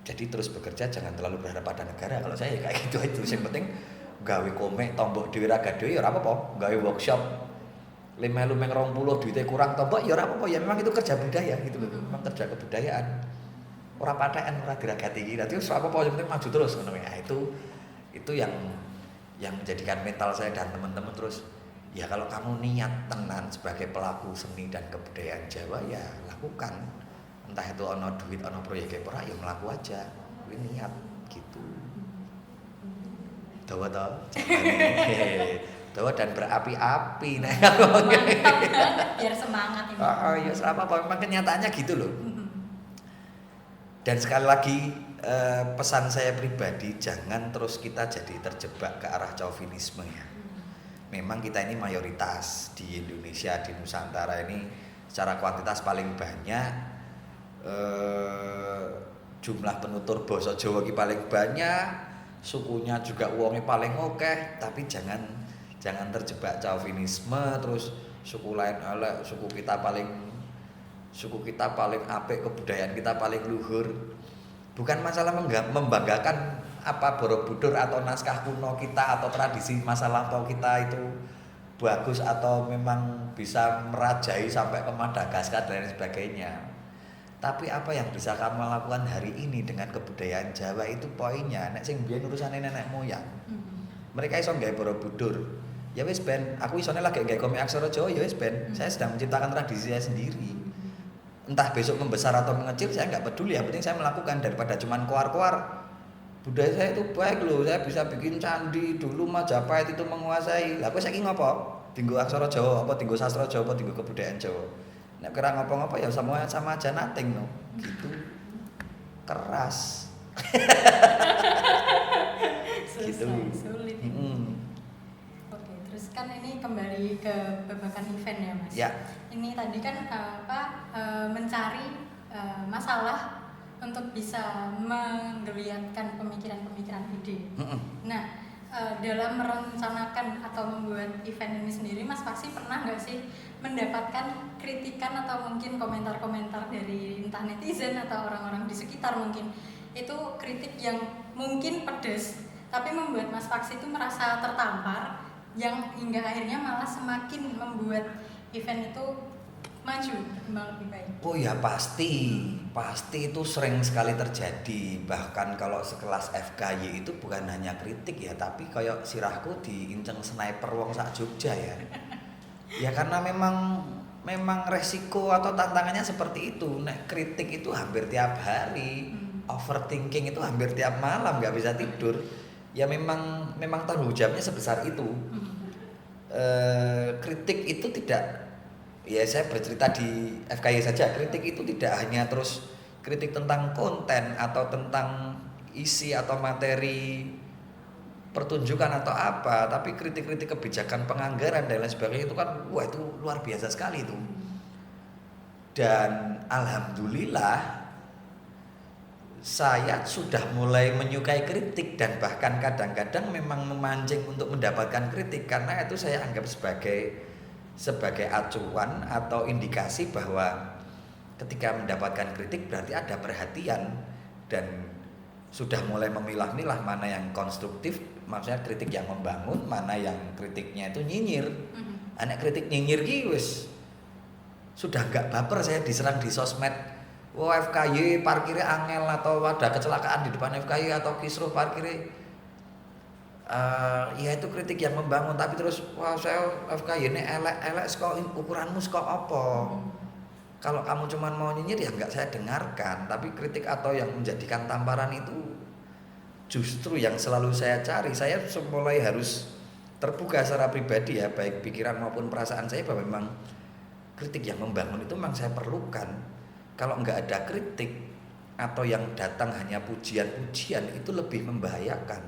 Jadi terus bekerja, jangan terlalu berharap pada negara. Kalau saya ya kayak gitu aja. Yang penting gawe komik tombok dhewe ra gawe ya ora apa-apa, gawe workshop 5-20 duitnya kurang tombok ya ora apa-apa, ya memang itu kerja budaya gitu loh. Memang kerja kebudayaan. Ora patekan, ora diragati iki. Dadi ora apa-apa, yang penting maju terus ngono ya. Itu yang menjadikan mental saya dan teman-teman terus ya kalau kamu niat tenan sebagai pelaku seni dan kebudayaan Jawa ya lakukan, entah itu ono duit ono proyek ora ya melaku aja, ini niat gitu. Dawa dan berapi-api nah Mantap banget, biar semangat ini. ya apa memang kenyataannya gitu loh. Dan sekali lagi pesan saya pribadi, jangan terus kita jadi terjebak ke arah chauvinisme ya. Memang kita ini mayoritas di Indonesia, di Nusantara ini secara kuantitas paling banyak, jumlah penutur basa Jawa ki paling banyak, sukunya juga uangnya paling oke, tapi jangan terjebak chauvinisme terus suku lain elek, suku kita paling apik, kebudayaan kita paling luhur. Bukan masalah membanggakan apa Borobudur atau naskah kuno kita atau tradisi masa lampau kita itu bagus atau memang bisa merajai sampai ke Madagaskar dan lain sebagainya. Tapi apa yang bisa kamu lakukan hari ini dengan kebudayaan Jawa itu poinnya. Nek sing biyen urusane nenek moyang. Mereka iso gawe Borobudur. Ya wis ben, aku isone lagi gawe komik aksara Jawa ya wis ben. Saya sedang menciptakan tradisi saya sendiri. Entah besok membesar atau mengecil saya nggak peduli, yang penting saya melakukan daripada cuman koar-koar. Budaya saya itu baik loh, saya bisa bikin candi, dulu Majapahit itu menguasai. Lah kowe saiki ngopo? Tinggo aksara Jawa apa tinggo sastra Jawa apa tinggo kebudayaan Jawa. Nek kira ngopo-ngopo ya sama aja nating no. Gitu. Keras. Susah, Gitu. sulit. Mm-hmm. Oke, terus kan ini kembali ke babakan event ya Mas. Ya. Ini tadi kan mencari masalah untuk bisa menggeliatkan pemikiran-pemikiran ide. Nah, dalam merencanakan atau membuat event ini sendiri, Mas pasti pernah nggak sih mendapatkan kritikan atau mungkin komentar-komentar dari entah netizen atau orang-orang di sekitar mungkin itu kritik yang mungkin pedes, tapi membuat Mas Paksi itu merasa tertampar, yang hingga akhirnya malah semakin membuat event itu maju kembang lebih baik. Oh ya pasti itu sering sekali terjadi. Bahkan kalau sekelas FKY itu bukan hanya kritik ya, tapi kayak sirahku diinceng sniper wong sak Jogja ya. Ya karena memang resiko atau tantangannya seperti itu. Nek kritik itu hampir tiap hari, overthinking itu hampir tiap malam nggak bisa tidur. Ya memang tanggung jawabnya sebesar itu. Kritik itu tidak, ya saya bercerita di FKY saja, kritik itu tidak hanya terus kritik tentang konten atau tentang isi atau materi pertunjukan atau apa, tapi kritik-kritik kebijakan penganggaran dan lain sebagainya itu kan wah itu luar biasa sekali itu. Dan alhamdulillah saya sudah mulai menyukai kritik dan bahkan kadang-kadang memang memancing untuk mendapatkan kritik karena itu saya anggap sebagai acuan atau indikasi bahwa ketika mendapatkan kritik berarti ada perhatian dan sudah mulai memilah-milah mana yang konstruktif, maksudnya kritik yang membangun, mana yang kritiknya itu nyinyir. Anak kritik nyinyir ki wis sudah enggak baper saya diserang di sosmed. Wah FKY parkirnya angel atau ada kecelakaan di depan FKY atau kisruh parkirnya. Ya itu kritik yang membangun, tapi terus wah saya FKY ini elek kok ukuranmu kok apa? Kalau kamu cuma mau nyinyir ya nggak saya dengarkan, tapi kritik atau yang menjadikan tamparan itu justru yang selalu saya cari. Saya mulai harus terbuka secara pribadi ya, baik pikiran maupun perasaan saya bahwa memang kritik yang membangun itu memang saya perlukan. Kalau nggak ada kritik atau yang datang hanya pujian-pujian itu lebih membahayakan.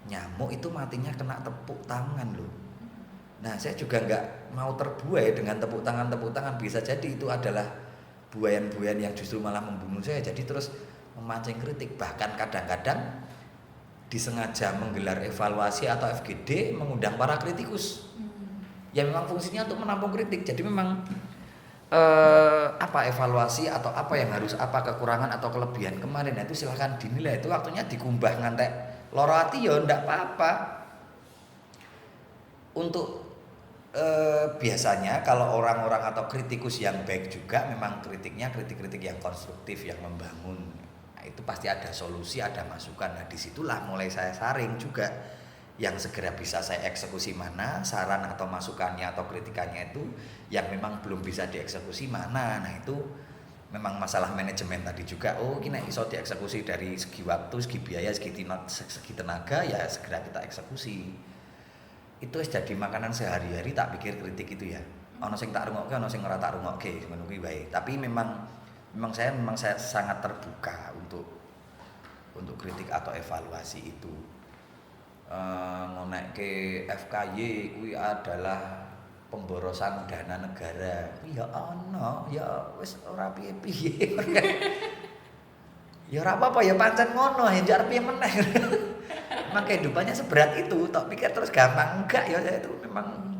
Nyamuk itu matinya kena tepuk tangan loh. Nah saya juga nggak mau terbuai dengan tepuk tangan. Bisa jadi itu adalah buayan-buayan yang justru malah membunuh saya. Jadi terus memancing kritik. Bahkan kadang-kadang disengaja menggelar evaluasi atau FGD mengundang para kritikus. Ya memang fungsinya untuk menampung kritik. Jadi memang apa evaluasi atau apa yang harus, apa kekurangan atau kelebihan kemarin, nah itu silahkan dinilai. Itu waktunya dikumbah ngantek loro ati ya ndak apa-apa. Untuk biasanya kalau orang-orang atau kritikus yang baik juga memang kritiknya kritik-kritik yang konstruktif, yang membangun. Nah, itu pasti ada solusi, ada masukan. Nah disitulah mulai saya saring juga yang segera bisa saya eksekusi mana, saran atau masukannya atau kritikannya itu yang memang belum bisa dieksekusi mana. Nah itu memang masalah manajemen tadi juga. Oh ini iso dieksekusi dari segi waktu, segi biaya, segi tenaga, ya segera kita eksekusi. Itu jadi makanan sehari-hari. Tak pikir kritik itu ya ono sing tak rungokke, ono sing ora tak rungokke, ngono kuwi wae. Tapi memang saya sangat terbuka untuk kritik atau evaluasi itu. Ngonekke FKY kuwi adalah pemborosan dana negara. Ya ono, ya wis ora piye-piye. Ya ora apa-apa ya pancen ngono, ya jar piye meneh. Emang kehidupannya seberat itu, tok pikir terus gampang enggak ya saya itu memang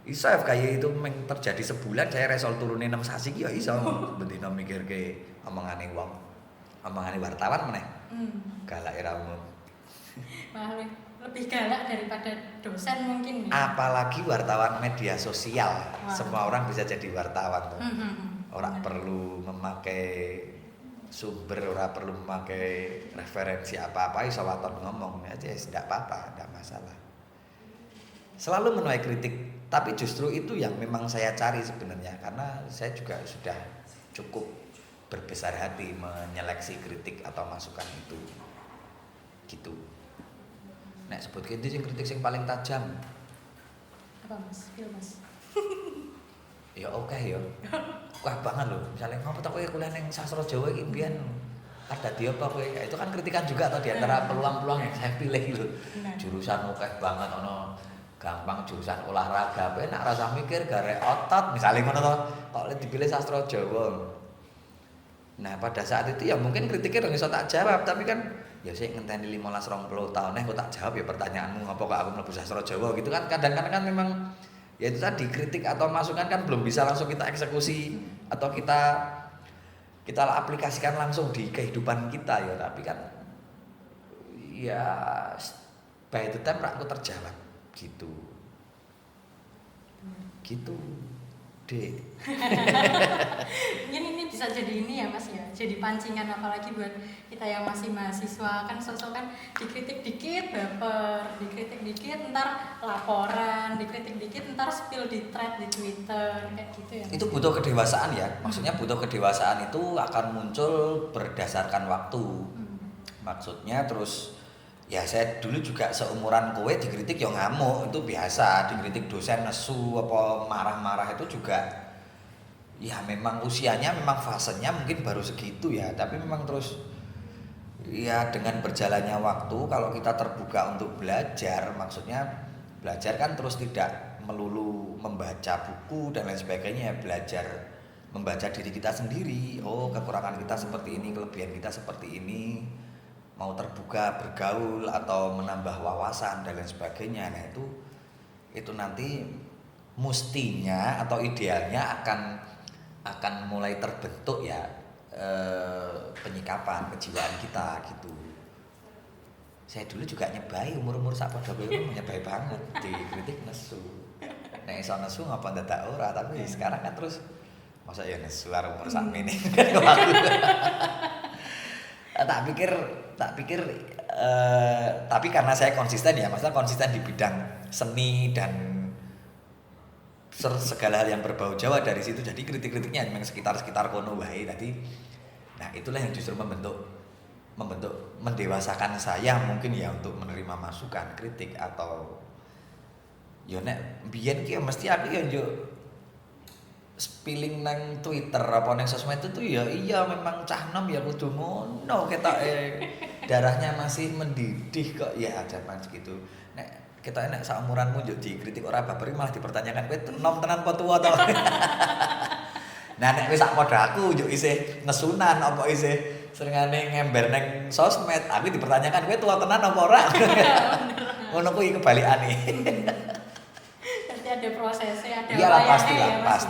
iso FKY itu terjadi sebulan saya resol turunin 6 sasi ya iso bendina mikirke omongane wong. Omongane wartawan meneh. Galak era umum. Lebih galak daripada dosen mungkin ya? Apalagi wartawan media sosial. Wah. Semua orang bisa jadi wartawan. Orang perlu memakai sumber, orang perlu memakai referensi apa-apa, iso waton ngomong aja, tidak apa-apa, tidak masalah. Selalu menuai kritik, tapi justru itu yang memang saya cari sebenarnya, karena saya juga sudah cukup berbesar hati menyeleksi kritik atau masukan itu, gitu. Nek sebut kinti sing kritik sing paling tajam. Apa Mas? Film Mas. Ya oke ya. Wah banget loh. Misalnya ngopo tak kowe kuliah ning sastra Jawa iki mbiyen ada di apa kowe? Ya, itu kan kritikan juga atau di antara peluang-peluang yang saya pilih gitu. Jurusan oke banget ono gampang jurusan olahraga, nak rasa mikir garek otot, misalnya ngono to, kok dipilih sastra Jawa. Nah, pada saat itu ya mungkin kritiknya dong iso tak jawab, tapi kan ya saya ngenteni 15-20 tahun kok tak jawab ya pertanyaanmu ngapa kok aku mlebu sastra Jawa gitu kan. Kadang-kadang kan memang ya itu tadi kritik atau masukan kan belum bisa langsung kita eksekusi atau kita aplikasikan langsung di kehidupan kita ya, tapi kan ya by the time aku terjawab gitu deh. Ini bisa jadi ini ya Mas ya, jadi pancingan apalagi buat kita yang masih mahasiswa kan sosok kan dikritik dikit baper, dikritik dikit ntar laporan, dikritik dikit ntar spill di thread di Twitter kayak gitu ya Mas. Itu butuh kedewasaan ya, maksudnya butuh kedewasaan itu akan muncul berdasarkan waktu. Maksudnya terus ya saya dulu juga seumuran kowe dikritik ya ngamuk, itu biasa, dikritik dosen nesu apa marah-marah itu juga ya memang usianya memang fasenya mungkin baru segitu ya, tapi memang terus ya dengan berjalannya waktu kalau kita terbuka untuk belajar, maksudnya belajar kan terus tidak melulu membaca buku dan lain sebagainya, belajar membaca diri kita sendiri, oh kekurangan kita seperti ini, kelebihan kita seperti ini, mau terbuka bergaul atau menambah wawasan dan lain sebagainya. Nah itu nanti mustinya atau idealnya akan mulai terbentuk ya penyikapan kejiwaan kita gitu. Saya dulu juga nyebai umur sak padha kowe nyebai banget dikritik nesu. Nek iso nesu ngapa ndadak ora, tapi sekarang kan terus masa ya nesu arep umur sak mene. Tak pikir tapi karena saya konsisten ya, maksudnya konsisten di bidang seni dan segala hal yang berbau Jawa dari situ, jadi kritik-kritiknya memang sekitar kono wae tadi. Nah itulah yang justru membentuk mendewasakan saya mungkin ya untuk menerima masukan kritik atau ya nek biyen ki mesti aku ya njuk spilling nang Twitter apa nang sosmed itu tuh ya iya memang cah nom ya kudu ngono ketoke darahnya masih mendidih kok ya zaman segitu. Nek kita nek saumuranmu njuk dikritik ora baper malah dipertanyakan kowe nom tenan apa tuwa to. Nah nek wis sak padha aku njuk isih nesunan apa isih senengane ngember nang sosmed, aku dipertanyakan kowe tuwa tenan apa ora. Ngono kuwi kebalikane. Berarti ada prosesnya, ada iyalah wayangnya ya, Mas.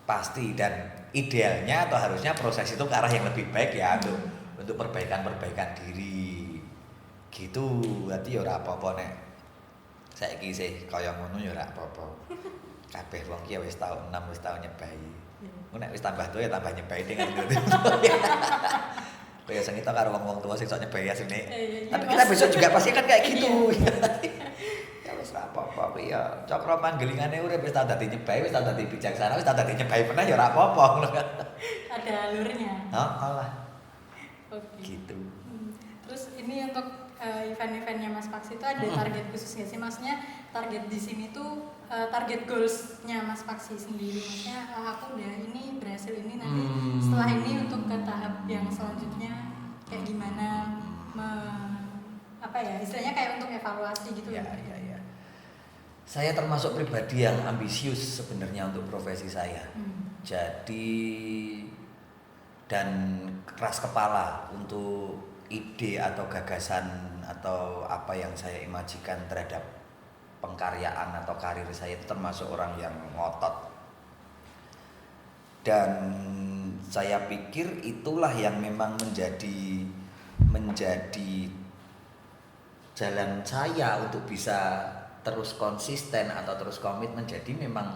Pasti dan idealnya atau harusnya proses itu ke arah yang lebih baik ya untuk perbaikan diri gitu. Berarti ya ora apa-apa nek saiki sih kaya ngono ya ora apa-apa. Kabeh wong ki wis tau enam wis tau nyebai. Nek wis tambah tuwa ya tambah nyebai dengan itu. Kaya sing kita karo wong-wong tua sing sok nyebai asline. Tapi kita besok juga pasti kan kayak gitu. Wis apa-apa kuwi ya cakra manggelingane urip wis tau dadi nyebai, wis tau dadi bijaksana, wis tau dadi nyebai pernah ya ora apa-apa ngono kan. Ada alurnya. Heeh lah. Oke. Gitu. Terus ini untuk event-eventnya Mas Paksi itu ada target khusus nggak sih? Maksudnya target di sini tuh target goals-nya Mas Paksi sendiri. Maksudnya aku udah ini berhasil ini nanti setelah ini untuk ke tahap yang selanjutnya kayak gimana apa ya istilahnya kayak untuk evaluasi gitu Ya, loh. ya. Saya termasuk pribadi yang ambisius sebenarnya untuk profesi saya. Jadi dan keras kepala untuk ide atau gagasan atau apa yang saya imajikan terhadap pengkaryaan atau karir saya itu termasuk orang yang ngotot. Dan saya pikir itulah yang memang menjadi jalan saya untuk bisa terus konsisten atau terus komitmen. Jadi memang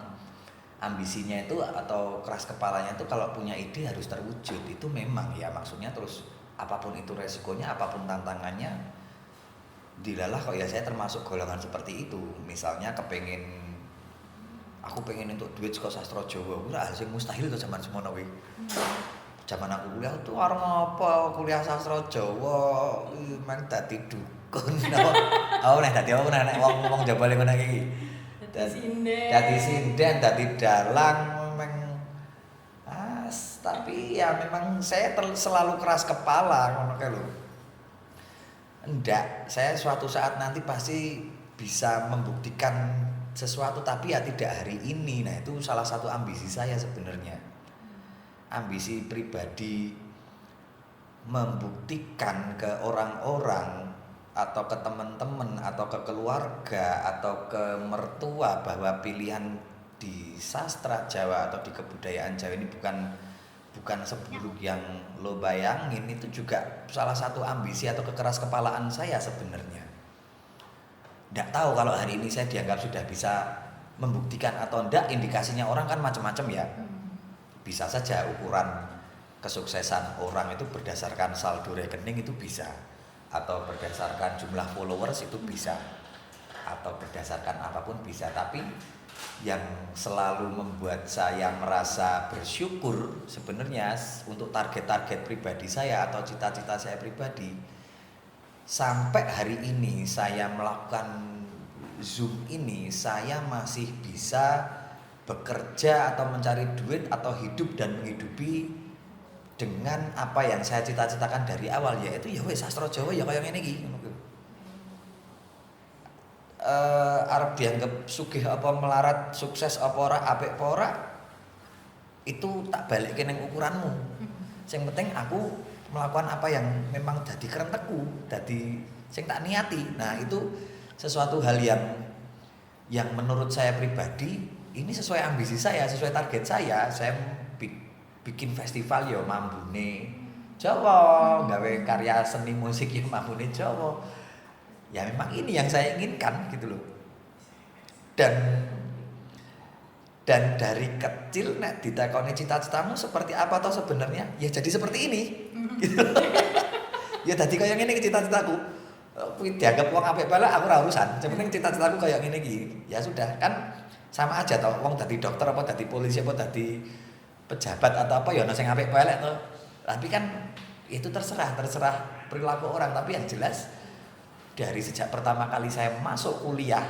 ambisinya itu atau keras kepalanya itu kalau punya ide harus terwujud, itu memang ya maksudnya terus apapun itu resikonya, apapun tantangannya dilalah kok ya. Saya termasuk golongan seperti itu. Misalnya aku pengen untuk duit saka sastra Jawa, ora sing mustahil to zaman semono kuwi. Zaman aku kuliah tuh arep apa kuliah sastra Jawa, mang dadi dukun. Aku nek dadi apa nek wong jabale ngono iki. Dadi sinden, dadi dalang tapi ya memang saya selalu keras kepala ngono kae lho. Enggak, saya suatu saat nanti pasti bisa membuktikan sesuatu tapi ya tidak hari ini. Nah itu salah satu ambisi saya sebenarnya, ambisi pribadi, membuktikan ke orang-orang atau ke teman-teman atau ke keluarga atau ke mertua bahwa pilihan di sastra Jawa atau di kebudayaan Jawa ini bukan seburuk yang lo bayangin. Itu juga salah satu ambisi atau kekeras kepalaan saya sebenarnya. Nggak tahu kalau hari ini saya dianggap sudah bisa membuktikan atau enggak. Indikasinya orang kan macam-macam ya. Bisa saja ukuran kesuksesan orang itu berdasarkan saldo rekening itu bisa, atau berdasarkan jumlah followers itu bisa, atau berdasarkan apapun bisa. Tapi yang selalu membuat saya merasa bersyukur sebenarnya untuk target-target pribadi saya atau cita-cita saya pribadi, sampai hari ini saya melakukan Zoom ini, saya masih bisa bekerja atau mencari duit atau hidup dan menghidupi dengan apa yang saya cita-citakan dari awal, yaitu ya wes sastra Jawa ya kayak ngene iki. Arep dianggap sugih apa melarat, sukses apa ora, apik apa ora, itu tak balikke ning ukuranmu. Sing penting aku melakukan apa yang memang dadi kerentekku, dadi sing tak niati. Nah, itu sesuatu hal yang menurut saya pribadi ini sesuai ambisi saya, sesuai target saya. Saya bikin festival ya mambune Jawa, gawe karya seni musik ya mambune Jawa. Ya memang ini yang saya inginkan gitu loh. Dan dari kecil nek ditakoni cita-citamu seperti apa toh sebenarnya? Ya jadi seperti ini. Gitu. Ya tadi kayak ngene iki cita-citaku. Kuwi dianggap wong apik bae aku ora urusan. Yang penting cita-citaku kayak ngene iki. Ya sudah, kan sama aja toh wong dadi dokter apa dadi polisi apa dadi pejabat atau apa ya ana sing apik bae toh. Tapi kan itu terserah perilaku orang. Tapi yang jelas dari sejak pertama kali saya masuk kuliah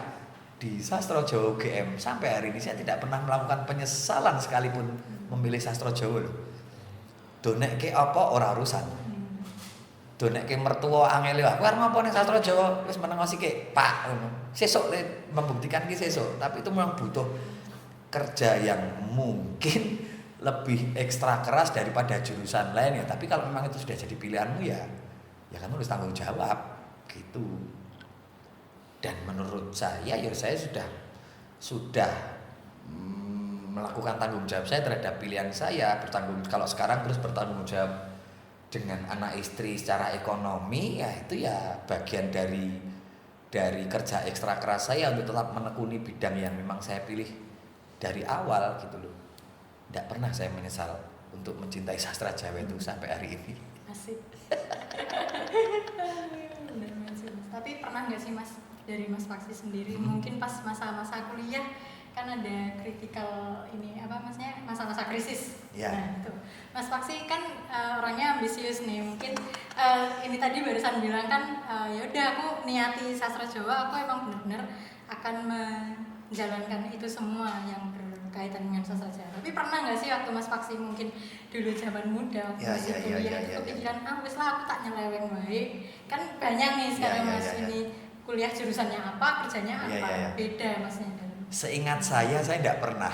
di Sastra Jawa UGM sampai hari ini saya tidak pernah melakukan penyesalan sekalipun memilih Sastra Jawa loh. Donekke apa ora urusan. Donekke mertua angel aku arep apa ning Sastra Jawa wis meneng sik Pak ngono. Sesuk membuktikan ki sesuk, tapi itu memang butuh kerja yang mungkin lebih ekstra keras daripada jurusan lain ya. Tapi kalau memang itu sudah jadi pilihanmu ya kamu harus tanggung jawab gitu. Dan menurut saya ya saya sudah melakukan tanggung jawab saya terhadap pilihan saya, kalau sekarang terus bertanggung jawab dengan anak istri secara ekonomi, ya itu ya bagian dari kerja ekstra keras saya untuk tetap menekuni bidang yang memang saya pilih dari awal gitu loh. Tidak pernah saya menyesal untuk mencintai sastra Jawa itu sampai hari ini. Asik. Tapi pernah nggak sih Mas, dari Mas Faksi sendiri mungkin pas masa-masa kuliah kan ada kritikal ini apa maksudnya masa-masa krisis. Ya. Nah itu Mas Faksi kan orangnya ambisius nih, mungkin ini tadi barusan bilang kan ya udah aku niati sastra Jawa, aku emang benar-benar akan menjalankan itu semua yang berkaitan dengan sastra Jawa. Tapi pernah nggak sih waktu Mas Faksi mungkin dulu zaman muda masih kuliah itu kepikiran wis lah aku tak nyeleweng wae, kan banyak nih sekarang Mas ini kuliah jurusannya apa, kerjanya apa, beda Masnya. Seingat saya tidak pernah.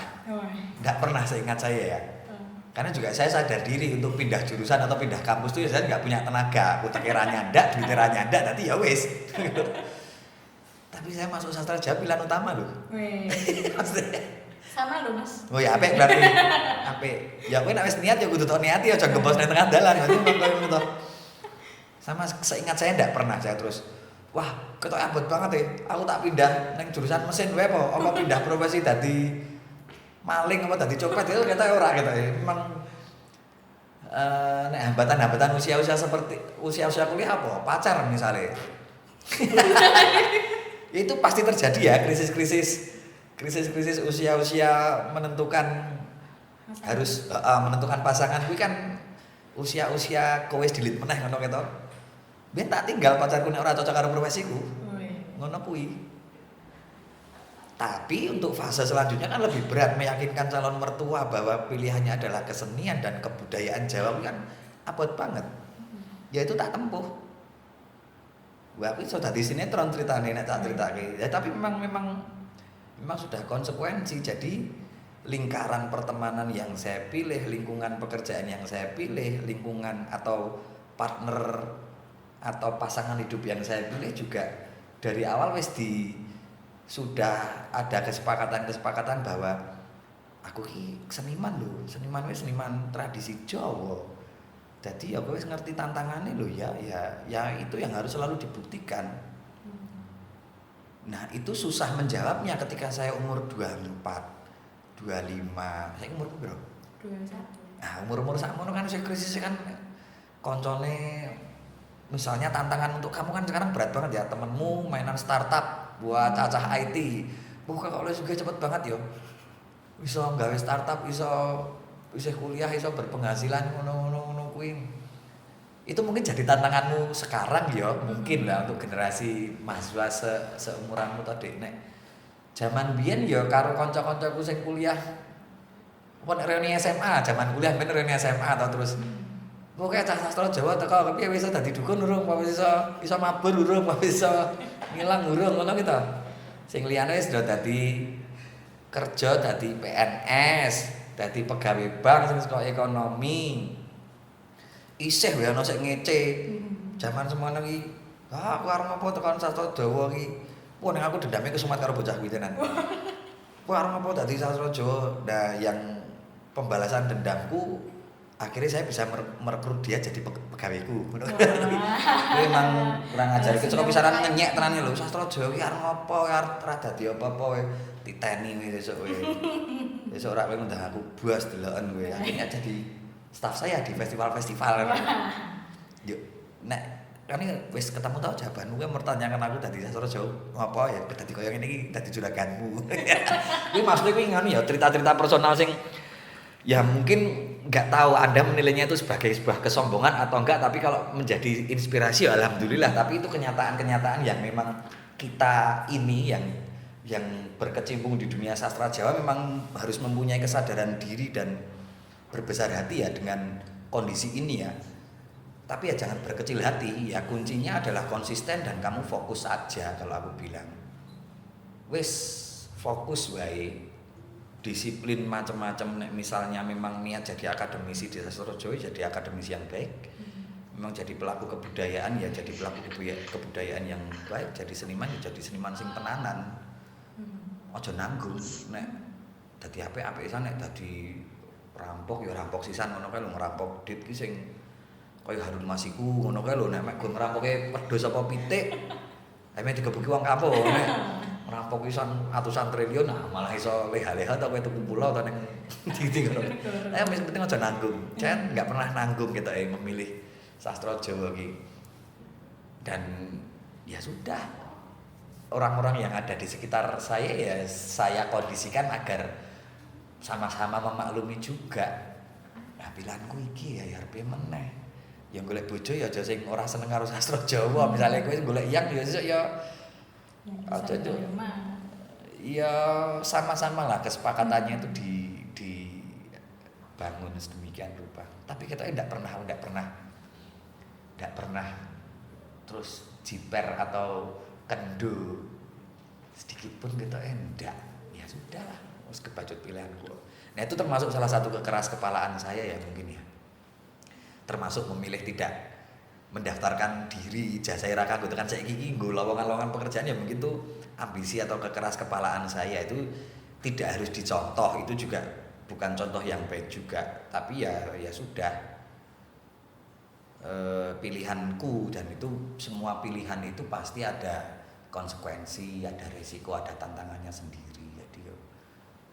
Nggak pernah seingat saya ya. Karena juga saya sadar diri untuk pindah jurusan atau pindah kampus itu saya nggak punya tenaga. Aku tekerannya ndak, duitnya ndak, nanti ya wis. Tapi saya masuk sastra Jawa pilihan utama loh. Sama loh Mas. Oh ya apik berarti. Apik. Ya kowe nek wis niat ya kudu tok niati aja gembos nang tengah dalan. Berarti ngono to. Sama seingat saya ndak pernah saya terus wah, ketok abot banget ya. Aku tak pindah neng jurusan mesin wae apa pindah profesi dadi maling apa dadi copet itu kata ora gitu ya. Memang nek hambatan-hambatan usia-usia seperti usia-usia kuliah apa? Pacar misalnya. Itu pasti terjadi ya, krisis-krisis usia-usia menentukan harus menentukan pasangan kuwi kan usia-usia kowe wis dilit meneh ngono ketok. Biar tak tinggal pacarku nek ora cocok karo profesiku. Ngono kuwi. Tapi untuk fase selanjutnya kan lebih berat meyakinkan calon mertua bahwa pilihannya adalah kesenian dan kebudayaan Jawa kan abot banget. Ya itu tak tempuh. Wah, aku iso dadi sinetron ceritane nek tak critake. Ya tapi memang sudah konsekuensi. Jadi lingkaran pertemanan yang saya pilih, lingkungan pekerjaan yang saya pilih, lingkungan atau partner atau pasangan hidup yang saya pilih juga dari awal sudah ada kesepakatan bahwa aku ki seniman lho, seniman tradisi Jawa. Jadi aku wis ngerti tantangannya lho ya itu yang harus selalu dibuktikan. Nah, itu susah menjawabnya ketika saya umur 24 25, saya umur berapa? 21. Nah, umur sakmono kan saya krisis kan koncone misalnya tantangan untuk kamu kan sekarang berat banget ya, temenmu mainan startup buat cacah IT. Buka kok juga cepet banget yo. Bisa gawe startup, bisa kuliah, bisa berpenghasilan ngono kuwi. Itu mungkin jadi tantanganmu sekarang ya, mungkin lah untuk generasi mahasiswa seumuranmu tadi nek zaman biyen ya karo kanca-kancaku sing kuliah pon reuni SMA, zaman kuliah ben reuni SMA atau terus pokoke cah sastra Jawa teko kepiye wis dadi dukun urung, apa wis iso mabur urung, apa wis ngilang urung ngono gitu. Sing liyane wis do dadi kerja, dadi PNS, dadi pegawai bank sing saka ekonomi. Isih wae ana sing ngece. Zaman semono iki, aku arep apa tekan sastra Jawa iki. Wah, nek aku dendamnya kesumat karo bocah kuwi tenan. Wah, arep apa dadi sastra Jawa. Nah, yang pembalasan dendamku akhirnya saya bisa merekrut dia jadi pegawaiku. Memang kurang ajar iki saka pisanan ngenyek tenan lho, sastra Jawa iki arep apa, arep ra dadi apa-apa wae diteni wis esuk wae. Besok ora kowe ngundang aku bos deloken kowe. Akhirnya jadi staf saya di festival-festival. Yuk, nek kan wis ketemu tau jawabanmu kowe mertanyakan aku dadi sastra Jawa apa ya dadi koyo ngene iki dadi juraganmu. Kuwi maksudnya kuwi ngono ya cerita-cerita personal sing ya mungkin nggak tahu Anda menilainya itu sebagai sebuah kesombongan atau enggak, tapi kalau menjadi inspirasi ya alhamdulillah. Tapi itu kenyataan-kenyataan yang memang kita ini yang berkecimpung di dunia sastra Jawa memang harus mempunyai kesadaran diri dan berbesar hati ya dengan kondisi ini ya. Tapi ya jangan berkecil hati, ya kuncinya adalah konsisten dan kamu fokus aja kalau aku bilang. Wis fokus wae. Disiplin macam-macam nek misalnya memang niat jadi akademisi di sastra Jawa jadi akademisi yang baik. Memang jadi pelaku kebudayaan ya jadi pelaku kebudayaan yang baik, jadi seniman ya jadi seniman sing tenanan. Aja nanggung nek dadi apik-apik sisan nek dadi rampok ya rampok sisan ngono kae lho ngerampok dit ki sing kaya Harun Masiku ngono kae lho nek mek go ngrampoke wedhus apa pitik ame digebuki wong kampung nek ngerampok pisan atusan triliun nah malah iso leha-leha ta kowe tuku pulau ta ning ndi ngono. Wis penting aja nanggung. Jan enggak pernah nanggung kita memilih sastra Jawa iki. Dan ya sudah orang-orang yang ada di sekitar saya ya saya kondisikan agar sama-sama memaklumi juga. Nah, pilihanku iki ya arep meneh. Yang golek bojo ya aja sing ora seneng karo sastra Jawa. Misalnya kowe golek yang ya sesuk ya aja tuh. Ya sama-sama lah kesepakatannya itu dibangun sedemikian rupa. Tapi kita enggak pernah terus jiper atau kendo sedikit pun kita enggak. Ya sudahlah, wis kebacut pilihanku. Nah, itu termasuk salah satu kekeras kepalaan saya ya mungkin ya. Termasuk memilih tidak mendaftarkan diri ijazah raka gitu kan saiki iki nggo lowongan-lowongan pekerjaan ya mungkin tuh ambisi atau kekeras kepalaan saya itu tidak harus dicontoh, itu juga bukan contoh yang baik juga, tapi ya sudah pilihanku dan itu semua pilihan itu pasti ada konsekuensi, ada resiko, ada tantangannya sendiri. Jadi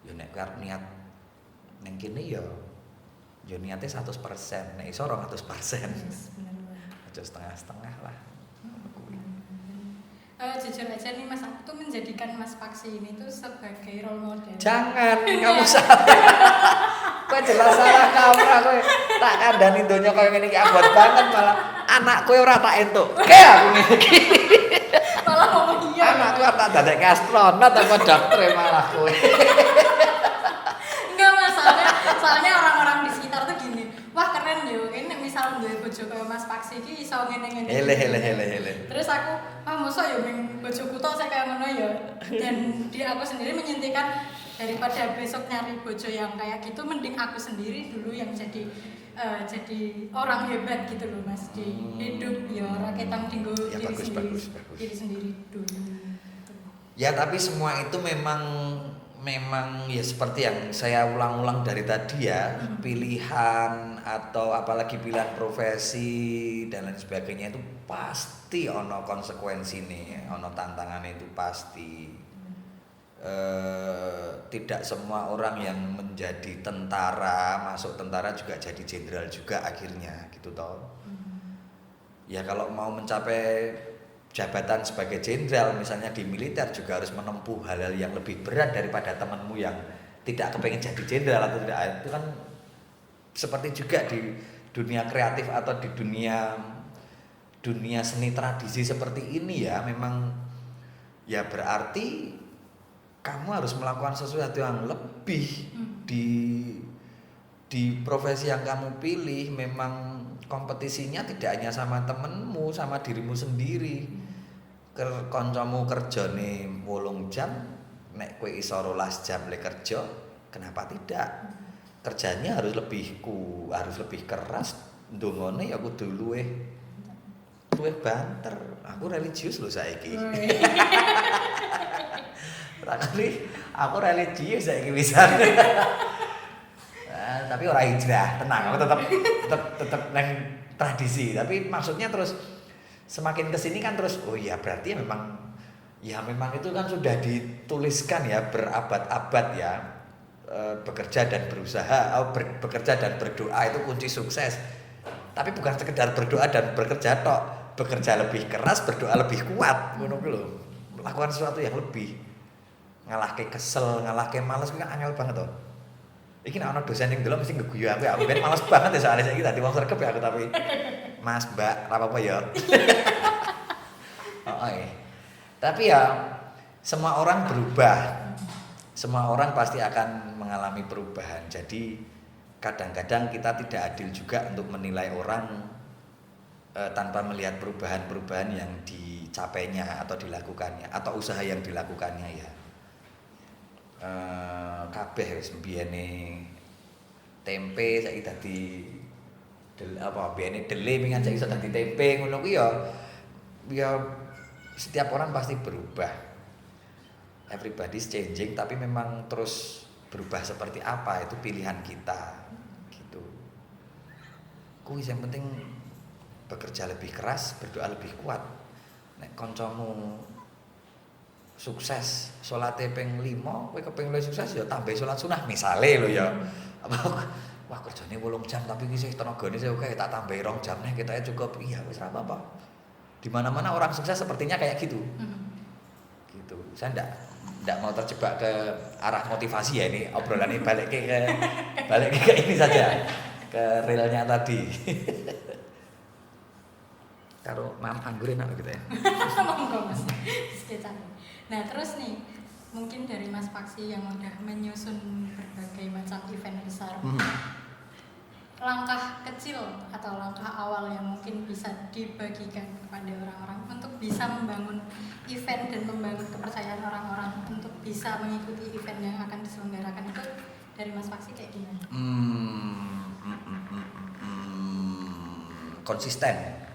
yo nek arep niat ning kene yo niate 100%, nek iso 200%. Yes, bener banget. Aja setengah-setengah lah. Jujur aja nih Mas, aku tuh menjadikan Mas Paksi ini tuh sebagai role model. Jangan, kamu salah. Kowe jelas salah kaprah kowe. Tak kandhani donya koyo ngene iki abot banget malah anak kowe ora tak entuk. Ke aku ngene iki. Malah ngomong iya. Anak kowe tak dadekke astronot apa dokter malah kowe. Enggak Mas, soalnya orang-orang di sekitar tuh gini. Wah keren yo, ini misal duwe bojo kaya Mas Paksi iki iso ngene-ngene. Hele. Terus aku masa ya ming bojoku tok saya kayak ngono ya. Dan di aku sendiri menyintikan daripada besok nyari bojo yang kayak gitu mending aku sendiri dulu yang jadi orang hebat gitu loh Mas di hidup ya raketang dinggo Ya, bagus. diri sendiri dulu. Ya tapi semua itu memang ya seperti yang saya ulang-ulang dari tadi ya, pilihan atau apalagi pilihan profesi dan lain sebagainya itu pasti ono konsekuensi nih, ono tantangan itu pasti. Tidak semua orang yang menjadi tentara, masuk tentara juga jadi jenderal juga akhirnya gitu toh. Ya kalau mau mencapai jabatan sebagai jenderal misalnya di militer juga harus menempuh hal-hal yang lebih berat daripada temanmu yang tidak kepengen jadi jenderal atau tidak. Itu kan seperti juga di dunia kreatif atau di dunia seni tradisi seperti ini ya, memang ya berarti kamu harus melakukan sesuatu yang lebih di profesi yang kamu pilih. Memang kompetisinya tidak hanya sama temenmu, sama dirimu sendiri. Kancamu kerjane 8 jam, nek kowe iso 12 jam le kerja, kenapa tidak? Kerjanya harus lebih keras, ndongone ya kudu luwih banter. Aku religius lho saiki. Aku religius saiki pisan. Tapi ora hijrah, tenang. Aku tetap nang tradisi. Tapi maksudnya terus semakin kesini kan terus oh ya berarti memang itu kan sudah dituliskan ya berabad-abad ya, bekerja dan berusaha, bekerja dan berdoa itu kunci sukses. Tapi bukan sekedar berdoa dan bekerja tok, bekerja lebih keras, berdoa lebih kuat, ngono kuwi lho. Melakukan sesuatu yang lebih, ngalahke kesel, ngalahke males kuwi kan angel banget toh. Iki nek ana dosen yang delok mesti ngeguyu aku ben males banget ya soalnya saiki dadi wong sregep ya aku tapi Mas, Mbak, ora apa-apa ya. Tapi ya semua orang berubah. Semua orang pasti akan mengalami perubahan. Jadi kadang-kadang kita tidak adil juga untuk menilai orang tanpa melihat perubahan-perubahan yang dicapainya atau dilakukannya atau usaha yang dilakukannya ya. Kabeh wis mbiyene tempe saiki dadi biyene dele pingan saiki iso dadi tempe ngono kuwi ya setiap orang pasti berubah. Everybody's changing, tapi memang terus berubah seperti apa itu pilihan kita gitu. Kuwi yang penting bekerja lebih keras, berdoa lebih kuat. Nek kancamu sukses salate ping 5, kowe kepengin luwih sukses ya tambah salat sunah misale lho ya. Wah kerjane 8 jam tapi iki sih tenagane saya oke tak tambahi 2 jam nih kita cukup. Iya wis ora apa-apa. Di mana-mana orang sukses sepertinya kayak gitu. Gitu. Saya enggak mau terjebak ke arah motivasi ya ini obrolan ini balik ke ini saja. Ke realnya tadi. Karo mam anggur enak gitu ya. Monggo Mas. Sekitar. Nah terus nih mungkin dari Mas Paksi yang udah menyusun berbagai macam event besar, langkah kecil atau langkah awal yang mungkin bisa dibagikan kepada orang-orang untuk bisa membangun event dan membangun kepercayaan orang-orang untuk bisa mengikuti event yang akan diselenggarakan itu dari Mas Paksi kayak gimana? Konsisten.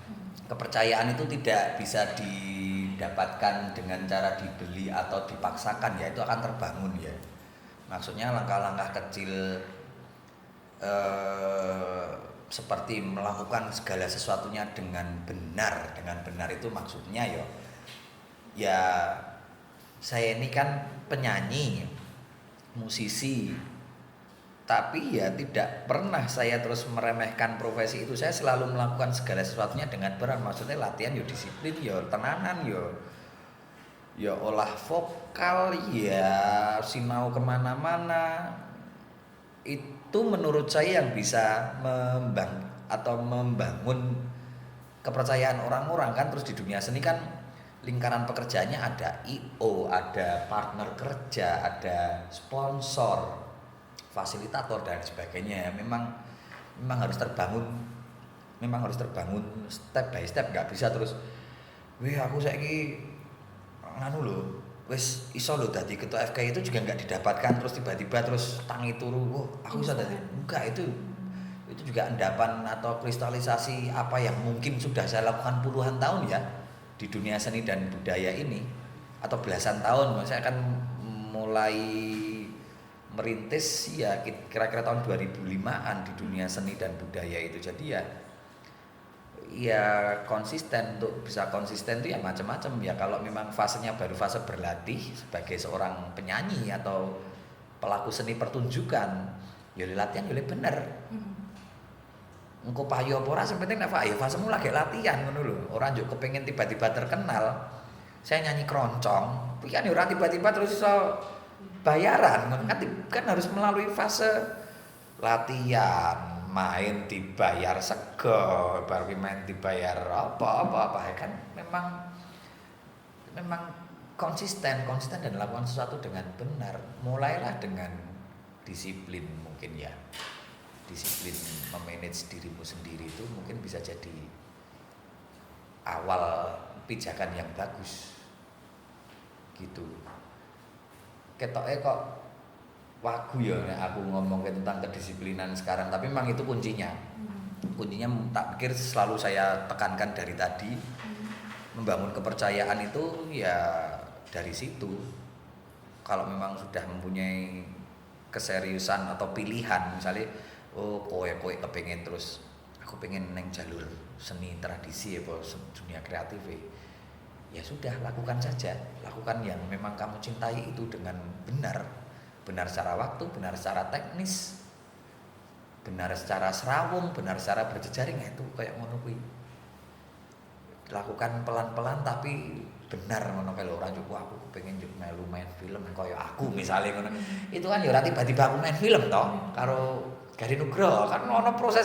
Kepercayaan itu tidak bisa didapatkan dengan cara dibeli atau dipaksakan ya, itu akan terbangun ya. Maksudnya langkah-langkah kecil seperti melakukan segala sesuatunya dengan benar itu maksudnya ya saya ini kan penyanyi, musisi, tapi ya tidak pernah saya terus meremehkan profesi itu. Saya selalu melakukan segala sesuatunya dengan benar. Maksudnya latihan yo disiplin, yo tenanan, yo olah vokal, ya sinau kemana-mana. Itu menurut saya yang bisa membangun kepercayaan orang-orang kan. Terus di dunia seni kan lingkaran pekerjaannya ada IO, ada partner kerja, ada sponsor, fasilitator dan sebagainya. Memang harus terbangun step by step, nggak bisa terus weh aku saiki nganu lho, wis iso lho dadi ketua FK itu juga nggak didapatkan terus tiba-tiba terus tangi turu, wah aku bisa dadi. Enggak, itu juga endapan atau kristalisasi apa yang mungkin sudah saya lakukan puluhan tahun ya di dunia seni dan budaya ini, atau belasan tahun. Saya akan mulai merintis ya kira-kira tahun 2005-an di dunia seni dan budaya itu. Jadi ya konsisten. Untuk bisa konsisten itu ya macam-macam ya. Kalau memang fasenya baru fase berlatih sebagai seorang penyanyi atau pelaku seni pertunjukan, ya latihan ya bener. Engko payu apa ora sing penting nek ayo fasemu lagi latihan ngono lho. Ora njuk kepengin tiba-tiba terkenal. Saya nyanyi keroncong, iki kan ora tiba-tiba terus iso bayaran. Kan harus melalui fase latihan, main dibayar sego, baru main dibayar apa ya kan. Memang konsisten dan lakukan sesuatu dengan benar. Mulailah dengan disiplin mungkin ya. Disiplin memanage dirimu sendiri itu mungkin bisa jadi awal pijakan yang bagus gitu. Ketoknya kok wagu ya aku ngomong tentang kedisiplinan sekarang, tapi memang itu kuncinya. Kuncinya tak pikir selalu saya tekankan dari tadi, membangun kepercayaan itu ya dari situ. Kalau memang sudah mempunyai keseriusan atau pilihan, misalnya kowe kepengen terus aku pengen neng jalur seni tradisi apa dunia kreatif ya sudah lakukan saja, lakukan yang memang kamu cintai itu dengan benar secara waktu, benar secara teknis, benar secara serawung, benar secara berjejaring. Itu kayak ngono kuwi, lakukan pelan-pelan tapi benar ngono kae lho. Ora cukup aku pengen melu main film kaya aku misalnya ngono. Itu kan ya ora tiba-tiba aku main film toh karo Gari Nugroho, kan ono proses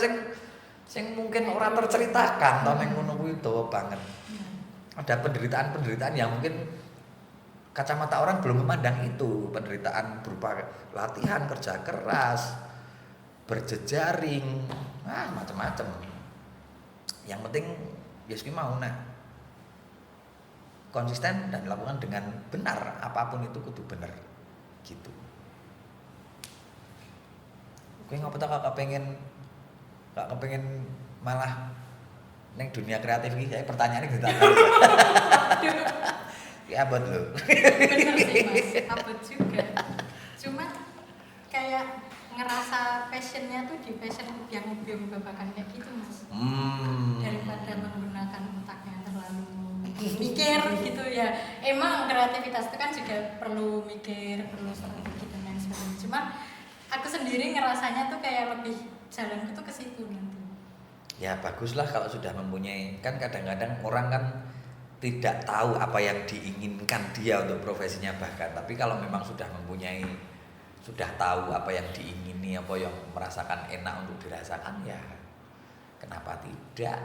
sing mungkin ora terceritakan toh ning ngono kuwi dawa banget. Ada penderitaan yang mungkin kacamata orang belum memandang itu, penderitaan berupa latihan, kerja keras, berjejaring, macam-macam. Yang penting Yeski mau konsisten dan lakukan dengan benar, apapun itu kudu benar gitu. Kowe ngapa tak kepengen malah neng dunia kreatif iki saya pertanyaannya gitu. Ya abot lho. Bener sih Mas, abot juga. Cuma kayak ngerasa passionnya tuh di passion yang babakan kayak gitu Mas. Daripada menggunakan otaknya terlalu mikir gitu ya. Emang kreativitas itu kan juga perlu mikir, perlu strategi dan lain sebagainya. Cuma aku sendiri ngerasanya tuh kayak lebih jalanku tuh ke situ nanti. Ya baguslah kalau sudah mempunyai, kan kadang-kadang orang kan tidak tahu apa yang diinginkan dia untuk profesinya bahkan, tapi kalau memang sudah mempunyai, sudah tahu apa yang diingini, apa yang merasakan enak untuk dirasakan ya kenapa tidak.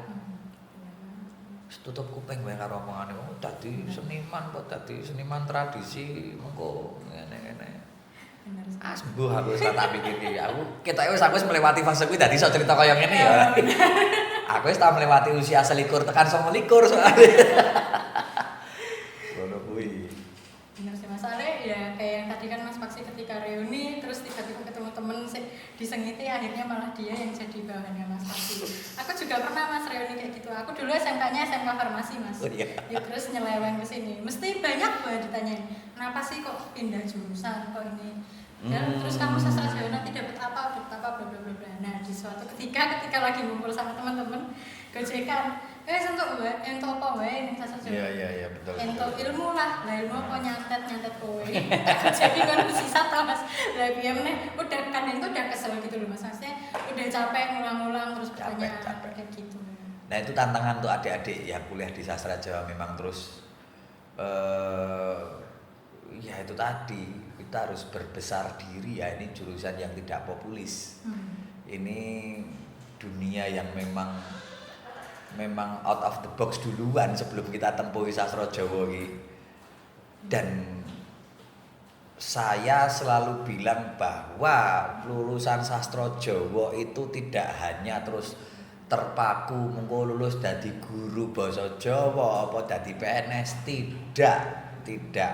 Tutup kuping wae karo omongane wong dadi seniman kok dadi seniman tradisi mengko ngene-ngene. Sembuh aku wis tak pikir iki. Aku ketoke wis melewati fase kuwi dadi iso cerita kaya ngene ya. Aku wis tau melewati usia 21 tekan 29 soalnya. Ngono kuwi. Bener sih Mas, soalnya ya kayak yang tadi kan Mas Paksi ketika reuni terus tiba-tiba ketemu temen disengiti, akhirnya malah dia yang jadi bawahannya Mas Paksi. Aku juga pernah Mas reuni kayak gitu. Aku dulu SMK-nya SMK Farmasi Mas. Oh, iya. Ya, terus nyeleweng ke sini. Mesti banyak banget ditanyain, kenapa sih kok pindah jurusan kok ini? Dan terus kamu sastra Jawa nanti dapat apa bla bla bla. Nah di suatu ketika lagi ngumpul sama teman-teman gojekan, sentuk wae, entuk apa wae ning sastra Jawa. Iya betul. Entuk ilmu lah ilmu apa nyantet kowe. Jadi kan sisa tau Mas. Lah piye meneh udah kan itu udah kesel gitu loh Mas. Maksudnya udah capek ngulang-ngulang terus bertanya kayak gitu. Nah itu tantangan untuk adik-adik yang kuliah di sastra Jawa memang terus ya itu tadi kita harus berbesar diri ya, ini jurusan yang tidak populis. Ini dunia yang memang out of the box duluan sebelum kita tempuh sastra Jawa ini. Dan saya selalu bilang bahwa lulusan sastra Jawa itu tidak hanya terus terpaku mengko lulus dadi guru basa Jawa apa dadi PNS, tidak.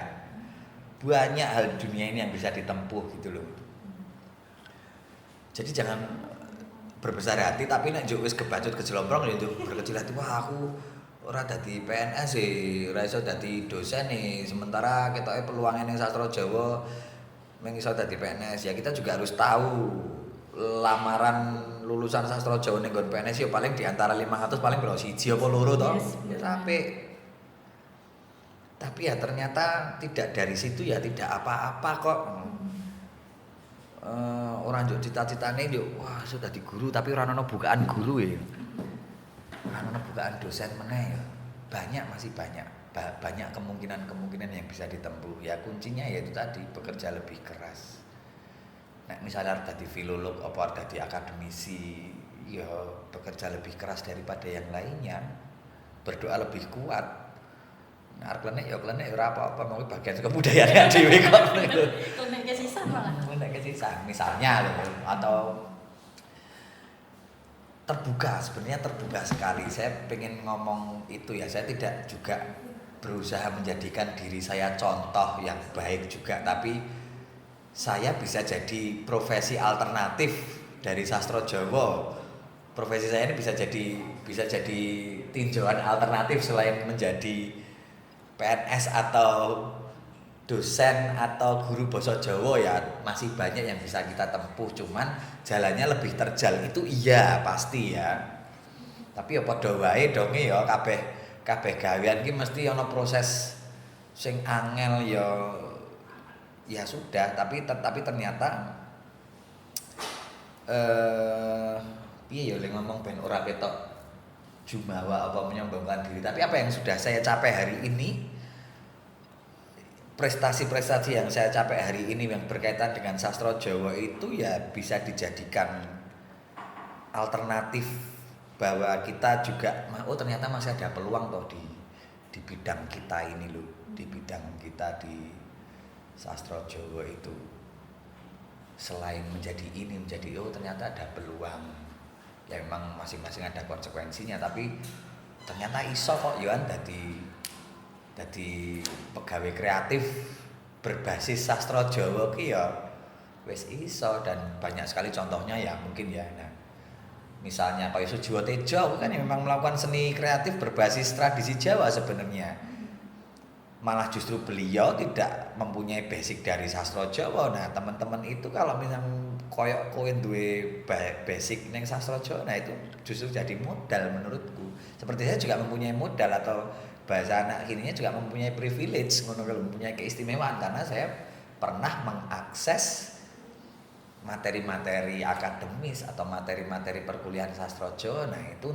Banyak hal dunia ini yang bisa ditempuh gitu loh. Jadi jangan berbesar hati, tapi nek njuk wis kebacut kejlomprong ya njuk berkecil hati. Wah, aku ora dadi PNS ora iso dadi dosen nih. Sementara ketoke peluangnya ning sastra Jawa mung iso dadi PNS. Ya kita juga harus tahu lamaran lulusan sastra Jawa ning nggon PNS ya paling di antara 500 paling berapa siji apa loro to. Ya apik. Tapi ya ternyata tidak dari situ ya tidak apa-apa kok. Orang njuk cita-citane njuk wah sudah di guru tapi ora ono bukaan guru ya. Ora ono bukaan dosen meneh ya. Banyak masih banyak. Banyak kemungkinan-kemungkinan yang bisa ditempuh. Ya kuncinya yaitu tadi bekerja lebih keras. Nek misalnya dadi filolog apa dadi akademisi ya bekerja lebih keras daripada yang lainnya. Berdoa lebih kuat. Nah, klenik ya ora apa-apa, mau bagian kebudayaan dhewe kok. Klenik kesisan malah. Klenik kesisan misalnya loh, atau sebenarnya terbuka sekali. Saya pengen ngomong itu ya, saya tidak juga berusaha menjadikan diri saya contoh yang baik juga, tapi saya bisa jadi profesi alternatif dari sastra Jawa. Profesi saya ini bisa jadi tinjauan alternatif selain menjadi PNS atau dosen atau guru basa Jawa ya masih banyak yang bisa kita tempuh, cuman jalannya lebih terjal itu iya pasti ya. Tapi ya padha wae donge ya kabeh gawean iki mesti ana proses sing angel ya sudah, tapi ternyata piye ya lek ngomong ben ora ketok jumawa apa menyombongkan diri, tapi apa yang sudah saya capai hari ini, prestasi-prestasi yang saya capai hari ini yang berkaitan dengan sastra Jawa itu ya bisa dijadikan alternatif bahwa kita juga ternyata masih ada peluang toh di bidang kita ini loh, di bidang kita di sastra Jawa itu selain menjadi ternyata ada peluang. Ya memang masing-masing ada konsekuensinya, tapi ternyata iso kok Yohan dadi pegawai kreatif berbasis sastra Jawa ki ya wis iso, dan banyak sekali contohnya ya mungkin ya. Nah, misalnya Pak Sujiwo Tejo kan yang memang melakukan seni kreatif berbasis tradisi Jawa sebenarnya. Malah justru beliau tidak mempunyai basic dari sastra Jawa. Nah, teman-teman itu kalau misalnya koyok kowe duwe basic ning sastra Jawa, nah itu justru jadi modal menurutku. Seperti saya juga mempunyai modal, atau bahasa anak kininya juga mempunyai privilege, mempunyai keistimewaan karena saya pernah mengakses materi-materi akademis atau materi-materi perkuliahan sastra Jawa. Nah, itu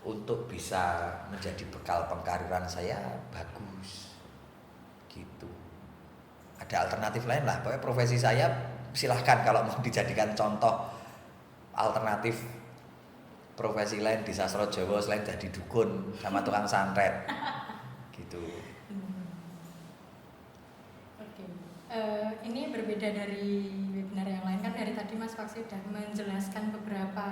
untuk bisa menjadi bekal pengkariran saya bagus gitu. Ada alternatif lain lah, pokoknya profesi saya silahkan kalau mau dijadikan contoh alternatif profesi lain di sastra Jawa selain jadi dukun sama tukang santet gitu. Oke. Ini berbeda dari webinar yang lain kan, dari tadi Mas Faksi sudah menjelaskan beberapa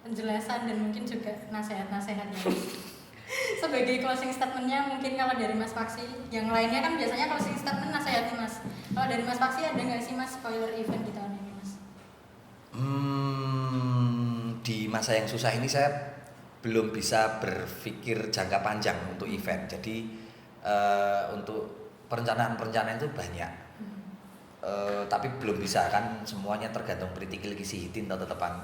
penjelasan dan mungkin juga nasihat-nasihat yang sebagai closing statementnya. Mungkin kalau dari Mas Faksi, yang lainnya kan biasanya closing statement nasihatnya Mas. Kalau dari Mas Faksi ada nggak sih Mas spoiler event di tahun ini Mas? Di masa yang susah ini saya belum bisa berpikir jangka panjang untuk event. Jadi untuk perencanaan itu banyak, tapi belum bisa kan, semuanya tergantung pritikil kisi hitin atau tetepan.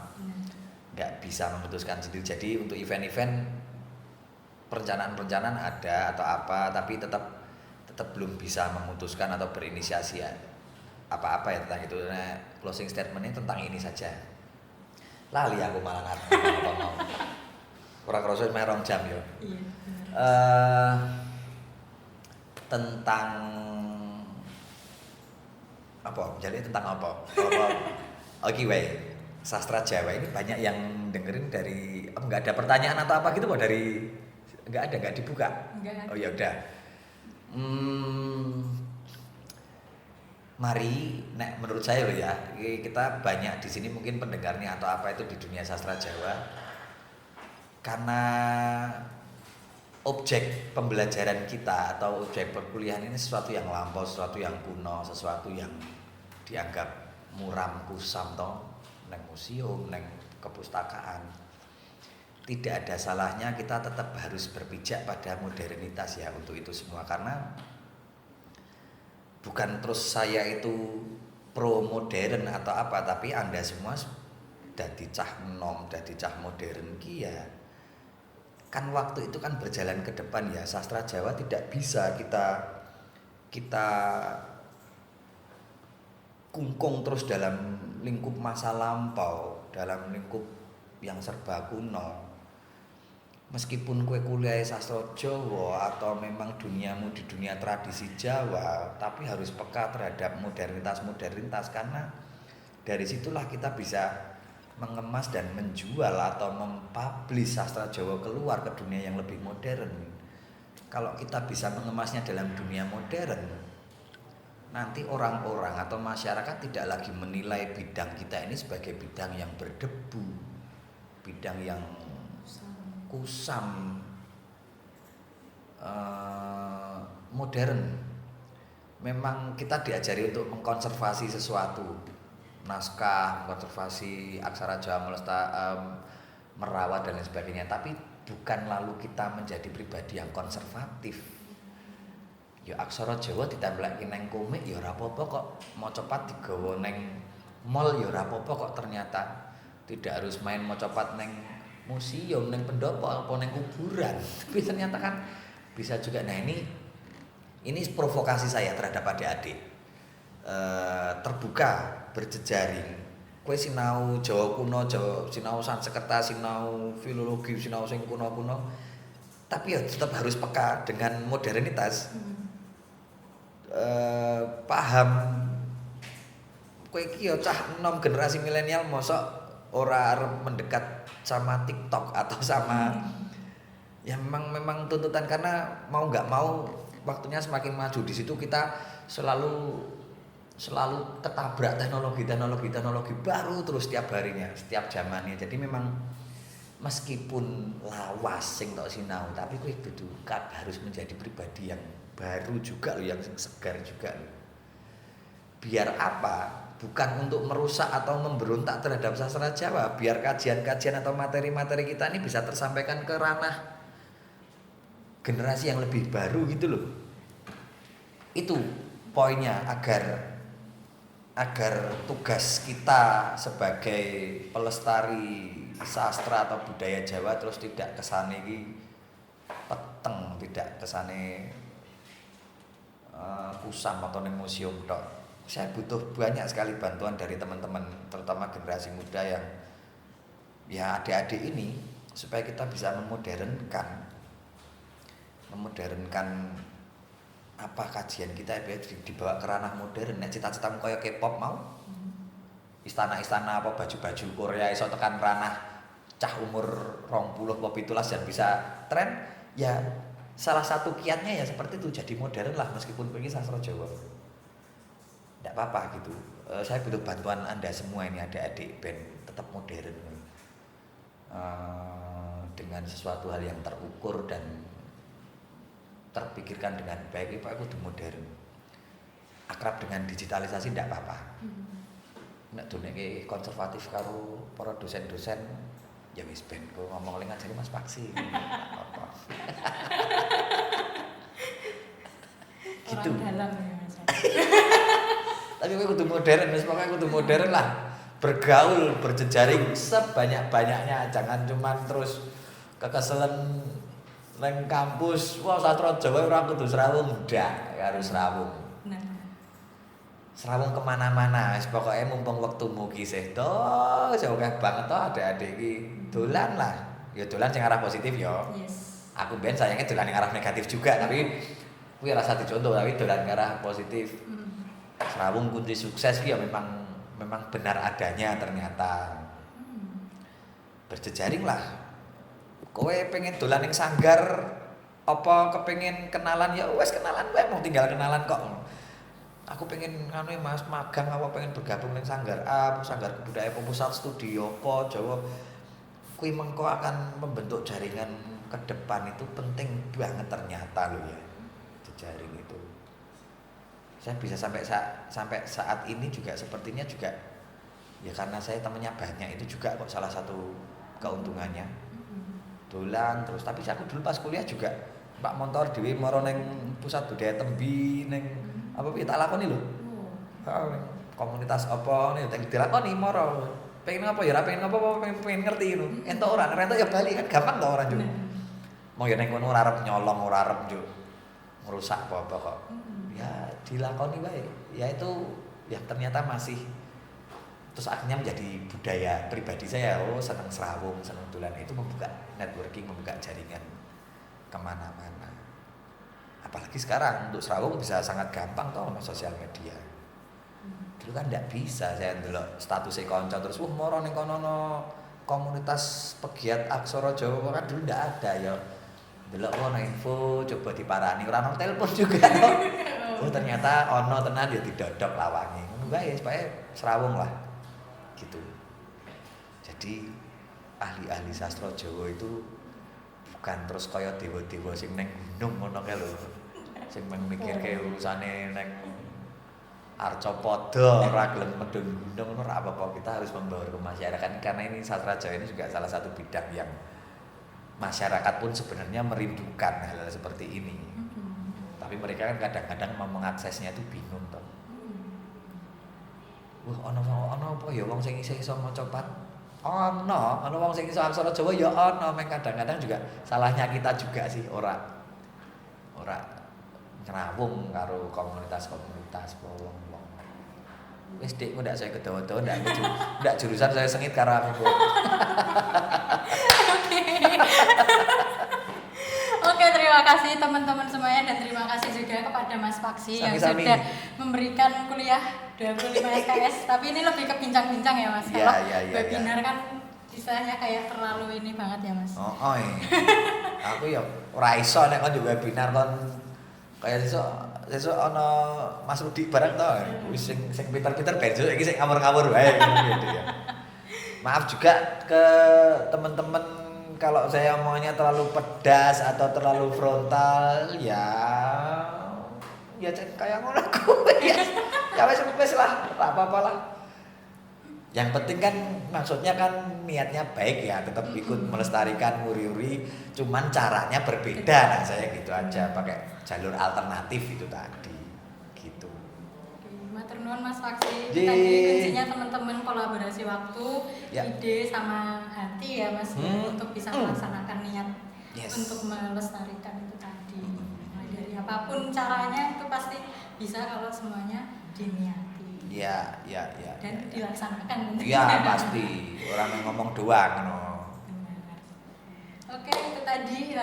Nggak bisa memutuskan sendiri. Jadi untuk event-event perencanaan ada atau apa, tapi tetap belum bisa memutuskan atau berinisiasi ya, apa-apa ya tentang itu. Nah, closing statementnya tentang ini saja. Lali aku malah ngomong. Ora kerasa meh 2 jam yo. Iya. Tentang apa? Jadi tentang apa? Oke, wae. Sastra Jawa ini banyak yang dengerin dari enggak ada pertanyaan atau apa gitu kok, dari enggak dibuka. Enggak. Oh ya udah. Mari, menurut saya loh ya, kita banyak di sini mungkin pendengarnya atau apa itu di dunia sastra Jawa. karena objek pembelajaran kita atau objek perkuliahan ini sesuatu yang lampau, sesuatu yang kuno, sesuatu yang dianggap muram kusam toh, neng museum, neng kepustakaan. Tidak ada salahnya kita tetap harus berpijak pada modernitas ya untuk itu semua, karena bukan terus saya itu pro modern atau apa, tapi Anda semua dadi cah enom, dadi cah modern ki ya. Kan waktu itu kan berjalan ke depan ya, sastra Jawa tidak bisa kita kungkung terus dalam lingkup masa lampau, dalam lingkup yang serba kuno. Meskipun kue kuliah sastra Jawa atau memang duniamu di dunia tradisi Jawa, tapi harus peka terhadap modernitas karena dari situlah kita bisa mengemas dan menjual atau mempublish sastra Jawa keluar ke dunia yang lebih modern. Kalau kita bisa mengemasnya dalam dunia modern, nanti orang-orang atau masyarakat tidak lagi menilai bidang kita ini sebagai bidang yang berdebu, bidang yang kusam, modern. Memang kita diajari untuk mengkonservasi sesuatu, naskah, konservasi aksara Jawa merawat dan lain sebagainya, tapi bukan lalu kita menjadi pribadi yang konservatif. Ya aksara Jawa ditembelake neng komik ya ora apa-apa kok, maca pat digawa neng mall ya ora apa-apa kok, ternyata tidak harus main maca pat neng museum, neng pendopo apa neng kuburan. Tapi ternyata kan bisa juga. Nah ini provokasi saya terhadap adik-adik. Terbuka, berjejaring. Kowe sinau Jawa kuno, sinau Sanskerta, sinau filologi, sinau sing kuno-kuno. Tapi ya tetap harus peka dengan modernitas. Paham kowe iki ya cah enom generasi milenial mosok ora arep mendekat sama TikTok atau sama ya memang tuntutan, karena mau nggak mau waktunya semakin maju, di situ kita selalu ketabrak teknologi baru terus setiap harinya, setiap zamannya. Jadi memang meskipun lawas sing tok sinau, tapi kowe kudu harus menjadi pribadi yang baru juga loh, yang segar juga loh. Biar apa? Bukan untuk merusak atau memberontak terhadap sastra Jawa, biar kajian-kajian atau materi-materi kita ini bisa tersampaikan ke ranah generasi yang lebih baru gitu loh. Itu poinnya, agar tugas kita sebagai pelestari sastra atau budaya Jawa terus tidak kesane iki peteng, tidak kesane kusam atau ning museum tok. Saya butuh banyak sekali bantuan dari teman-teman, terutama generasi muda yang ya adik-adik ini, supaya kita bisa memodernkan apa kajian kita biar dibawa ke ranah modern. Nek cita-citamu kaya K-pop mau, istana-istana apa baju-baju Korea iso tekan ranah cah umur 20 apa 17 dan bisa tren, ya salah satu kiatnya ya seperti itu, jadi modern lah meskipun pergi sastra Jawa. Tidak apa-apa gitu. Saya butuh bantuan Anda semua ini adik-adik ben tetap modern dengan sesuatu hal yang terukur dan terpikirkan dengan baik. Pak aku modern, akrab dengan digitalisasi tidak apa-apa. Nek duneke konservatif karo para dosen-dosen ya wis ben kok ngomong ling ajare Mas Paksi. Apa. Gitu. Orang dalam ya Mas. Tapi kowe kudu modern, wis pokoke kudu modern lah. Bergaul, berjejaring sebanyak-banyaknya, jangan cuman terus kekeselen neng kampus. Wah, sastra Jawa ora kudu serawung, ndak, harus serawung. Nah. Serawung kemana-mana, wis pokoke mumpung wektumu ki isih to, akeh banget to adik-adik iki. Dolan lah. Ya dolan sing arah positif ya. Yes. Aku ben sayangnya dolan yang arah negatif juga, tapi kuwi rasa dicontoh, tapi dolan ke arah positif. Serawung kunci sukses ya memang benar adanya ternyata. Berjejaring lah. Kowe pengen dolan ning sanggar apa kepengin kenalan ya wes kenalan wae, mau tinggal kenalan kok. Aku pengen anu Mas magang apa pengen bergabung ning sanggar A, sanggar kebudayaan pusat studi apa Jawa. kui mengko akan membentuk jaringan ke depan itu penting banget ternyata loh ya. Jejaring itu. Saya bisa sampai saat ini juga sepertinya juga ya karena saya temennya banyak itu juga kok salah satu keuntungannya. Dolan terus tapi aku dulu pas kuliah juga Pak motor dhewe moro ning pusat budaya Tembi ning apa piye tak lakoni lho. Heeh, komunitas apa nih tak dilakoni moro. Pengen apa ya ora pengen apa pengen ngerti ngono. Entuk ora entuk ya bali kan gampang to ora njuk. Mau ya ning kono ora arep nyolong ora arep njuk ngerusak apa-apa kok. Ya dilakoni wae. Ya itu ya ternyata masih terus akhirnya menjadi budaya pribadi saya. Oh seneng serawung, seneng dolan itu membuka networking, membuka jaringan kemana-mana. Apalagi sekarang untuk serawung bisa sangat gampang toh sama sosial media. Dulu kan tidak bisa saya ndelok statusnya konco terus moro ning kono komunitas pegiat aksara Jawa kan dulu ndak ada ya. Delok ono info coba diparani ora ono telepon juga. Oh ternyata ono tenan ya didodok lawange. Ngono wae supaya serawung lah. Gitu. Jadi ahli-ahli sastra Jawa itu bukan terus kaya dewa-dewa sing ning gunung ngono kae lho. Sing mikirke urusane ning Arcopodo ora gelem medun gunung ora apa-apa kita harus membawa ke masyarakat karena ini sastra Jawa ini juga salah satu bidang yang masyarakat pun sebenarnya merindukan hal-hal seperti ini. Tapi mereka kan kadang-kadang mau mengaksesnya itu bingung toh. Wah ono apa ya wong sing iso maca pat? Ono wong sing iso aksara Jawa ya ono, mek kadang-kadang juga salahnya kita juga sih ora nyerawung karo komunitas-komunitas wong. Wis Dik, ndak saya kedawa-dawa ndak jurusan saya sengit karo aku. Oke, terima kasih teman-teman semuanya dan terima kasih juga kepada Mas Paksi yang sudah memberikan kuliah 25 SKS. Tapi ini lebih ke bincang-bincang ya Mas. Kalau webinar kan istilahnya kayak terlalu ini banget ya Mas. Oh. Aku ya ora iso nek kon di webinar kon kayak sesuk ana Mas Rudi bareng to. Wis sing pinter-pinter ben sesuk iki sing ngawur-ngawur wae gitu ya. Maaf juga ke teman-teman kalau saya omongnya terlalu pedas atau terlalu frontal ya kayak ngono aku ya wes lah apa-apa lah. Yang penting kan maksudnya kan niatnya baik ya tetap ikut melestarikan wuri-wuri cuman caranya berbeda nah saya gitu aja pakai jalur alternatif itu tadi gitu. Matur nuwun Mas Paksi. Tadi kuncinya teman-teman kolaborasi waktu, ide sama hati ya Mas untuk bisa melaksanakan niat untuk melestarikan itu tadi. Mulai dari apapun caranya itu pasti bisa kalau semuanya diniati. Ya. Dan dilaksanakan. Iya pasti orang yang ngomong doang no. Oke, itu tadi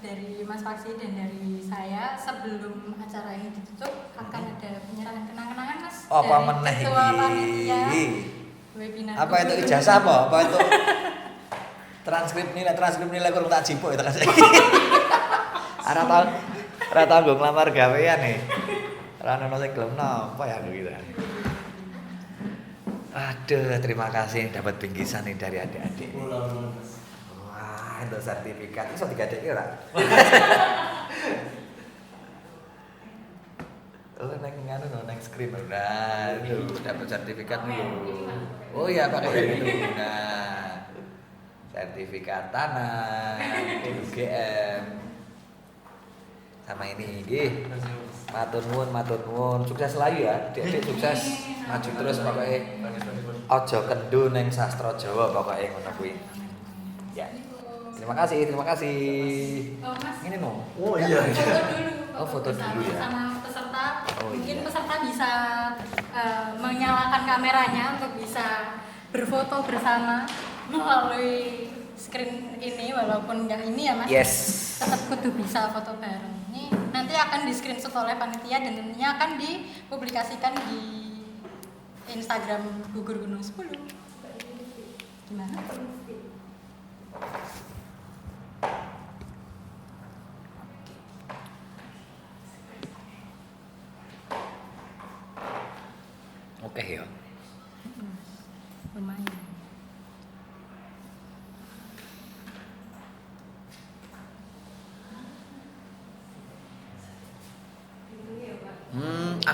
dari Mas Paksi dan dari saya. Sebelum acara ini ditutup akan ada penyerahan kenang-kenangan Mas. Apa meneh iki? Webinar. Apa itu ijazah apa itu? transkrip nilai kurang tak jipuk itu kasih. Ora tau nggo nglamar gawean nih. Ora ono sing gelem napa ya aku gitu. Aduh, terima kasih dapat bingkisan nih dari adik-adik. Wah, untuk sertifikat iso digadekke ora? Oh, neng screen udah, dapat sertifikat dulu. Oh iya pakai yang itu. Nah, sertifikat tanah, UGM, sama ini, gih. Matur nuwun, sukses lagi ya, adik-adik sukses, maju terus pokoknya. Ojo kendu neng sastra Jawa pokoknya ngono kuwi. Ya. Terima kasih. Oh, Mas. Ini no. Oh iya. Foto dulu ya. Sama peserta. Mungkin Iya. peserta bisa menyalakan kameranya untuk bisa berfoto bersama melalui screen ini walaupun nggak ini ya Mas. Yes. Tetap kudu bisa foto bareng. Ini nanti akan di screenshot oleh panitia dan tentunya akan dipublikasikan di Instagram Gugur Gunung 10. Gimana? Oke ya. Lumayan.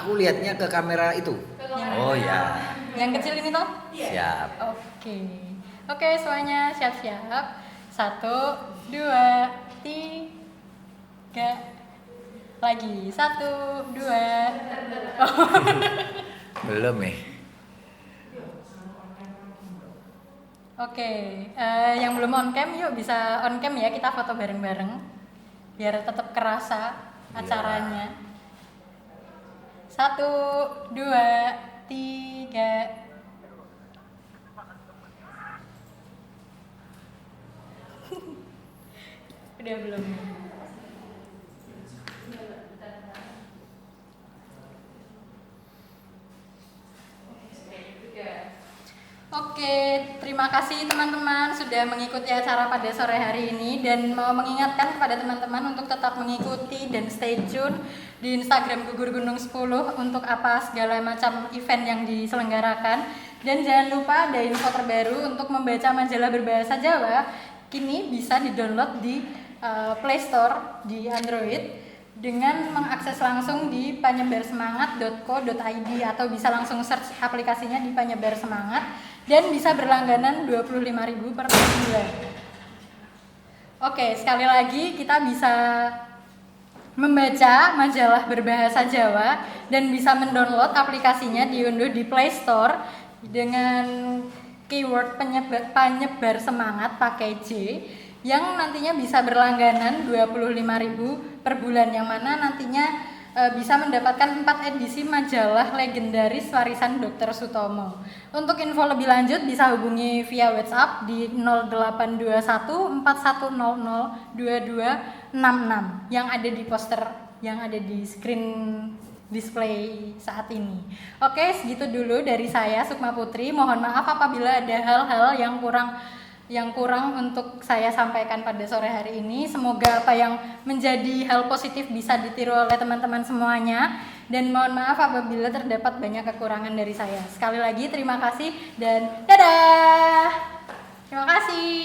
Aku lihatnya ke kamera itu. Oh ya. Yang kecil ini toh? Siap. Oke. Oke, semuanya siap-siap. 1, 2, 3. Lagi. 1, 2. Belum nih. Oke, yang belum on cam yuk bisa on cam ya, kita foto bareng-bareng biar tetap kerasa acaranya. 1, 2, 3. Udah belum? Oke, terima kasih teman-teman sudah mengikuti acara pada sore hari ini dan mau mengingatkan kepada teman-teman untuk tetap mengikuti dan stay tune di Instagram Gugur Gunung 10 untuk apa segala macam event yang diselenggarakan. Dan jangan lupa ada info terbaru untuk membaca majalah berbahasa Jawa kini bisa di-download di Play Store di Android dengan mengakses langsung di panyebarsemangat.co.id atau bisa langsung search aplikasinya di Panyebar Semangat dan bisa berlangganan 25.000 per bulan. Oke, sekali lagi kita bisa membaca majalah berbahasa Jawa dan bisa mendownload aplikasinya, diunduh di Play Store dengan keyword penyebar semangat pakai J yang nantinya bisa berlangganan 25.000 per bulan, yang mana nantinya bisa mendapatkan 4 edisi majalah legendaris warisan Dr. Sutomo. Untuk info lebih lanjut bisa hubungi via WhatsApp di 0821 4100 2266 yang ada di poster yang ada di screen display saat ini. Oke, segitu dulu dari saya Sukma Putri. Mohon maaf apabila ada hal-hal yang kurang untuk saya sampaikan pada sore hari ini. Semoga apa yang menjadi hal positif bisa ditiru oleh teman-teman semuanya, dan mohon maaf apabila terdapat banyak kekurangan dari saya. Sekali lagi terima kasih dan dadah. Terima kasih.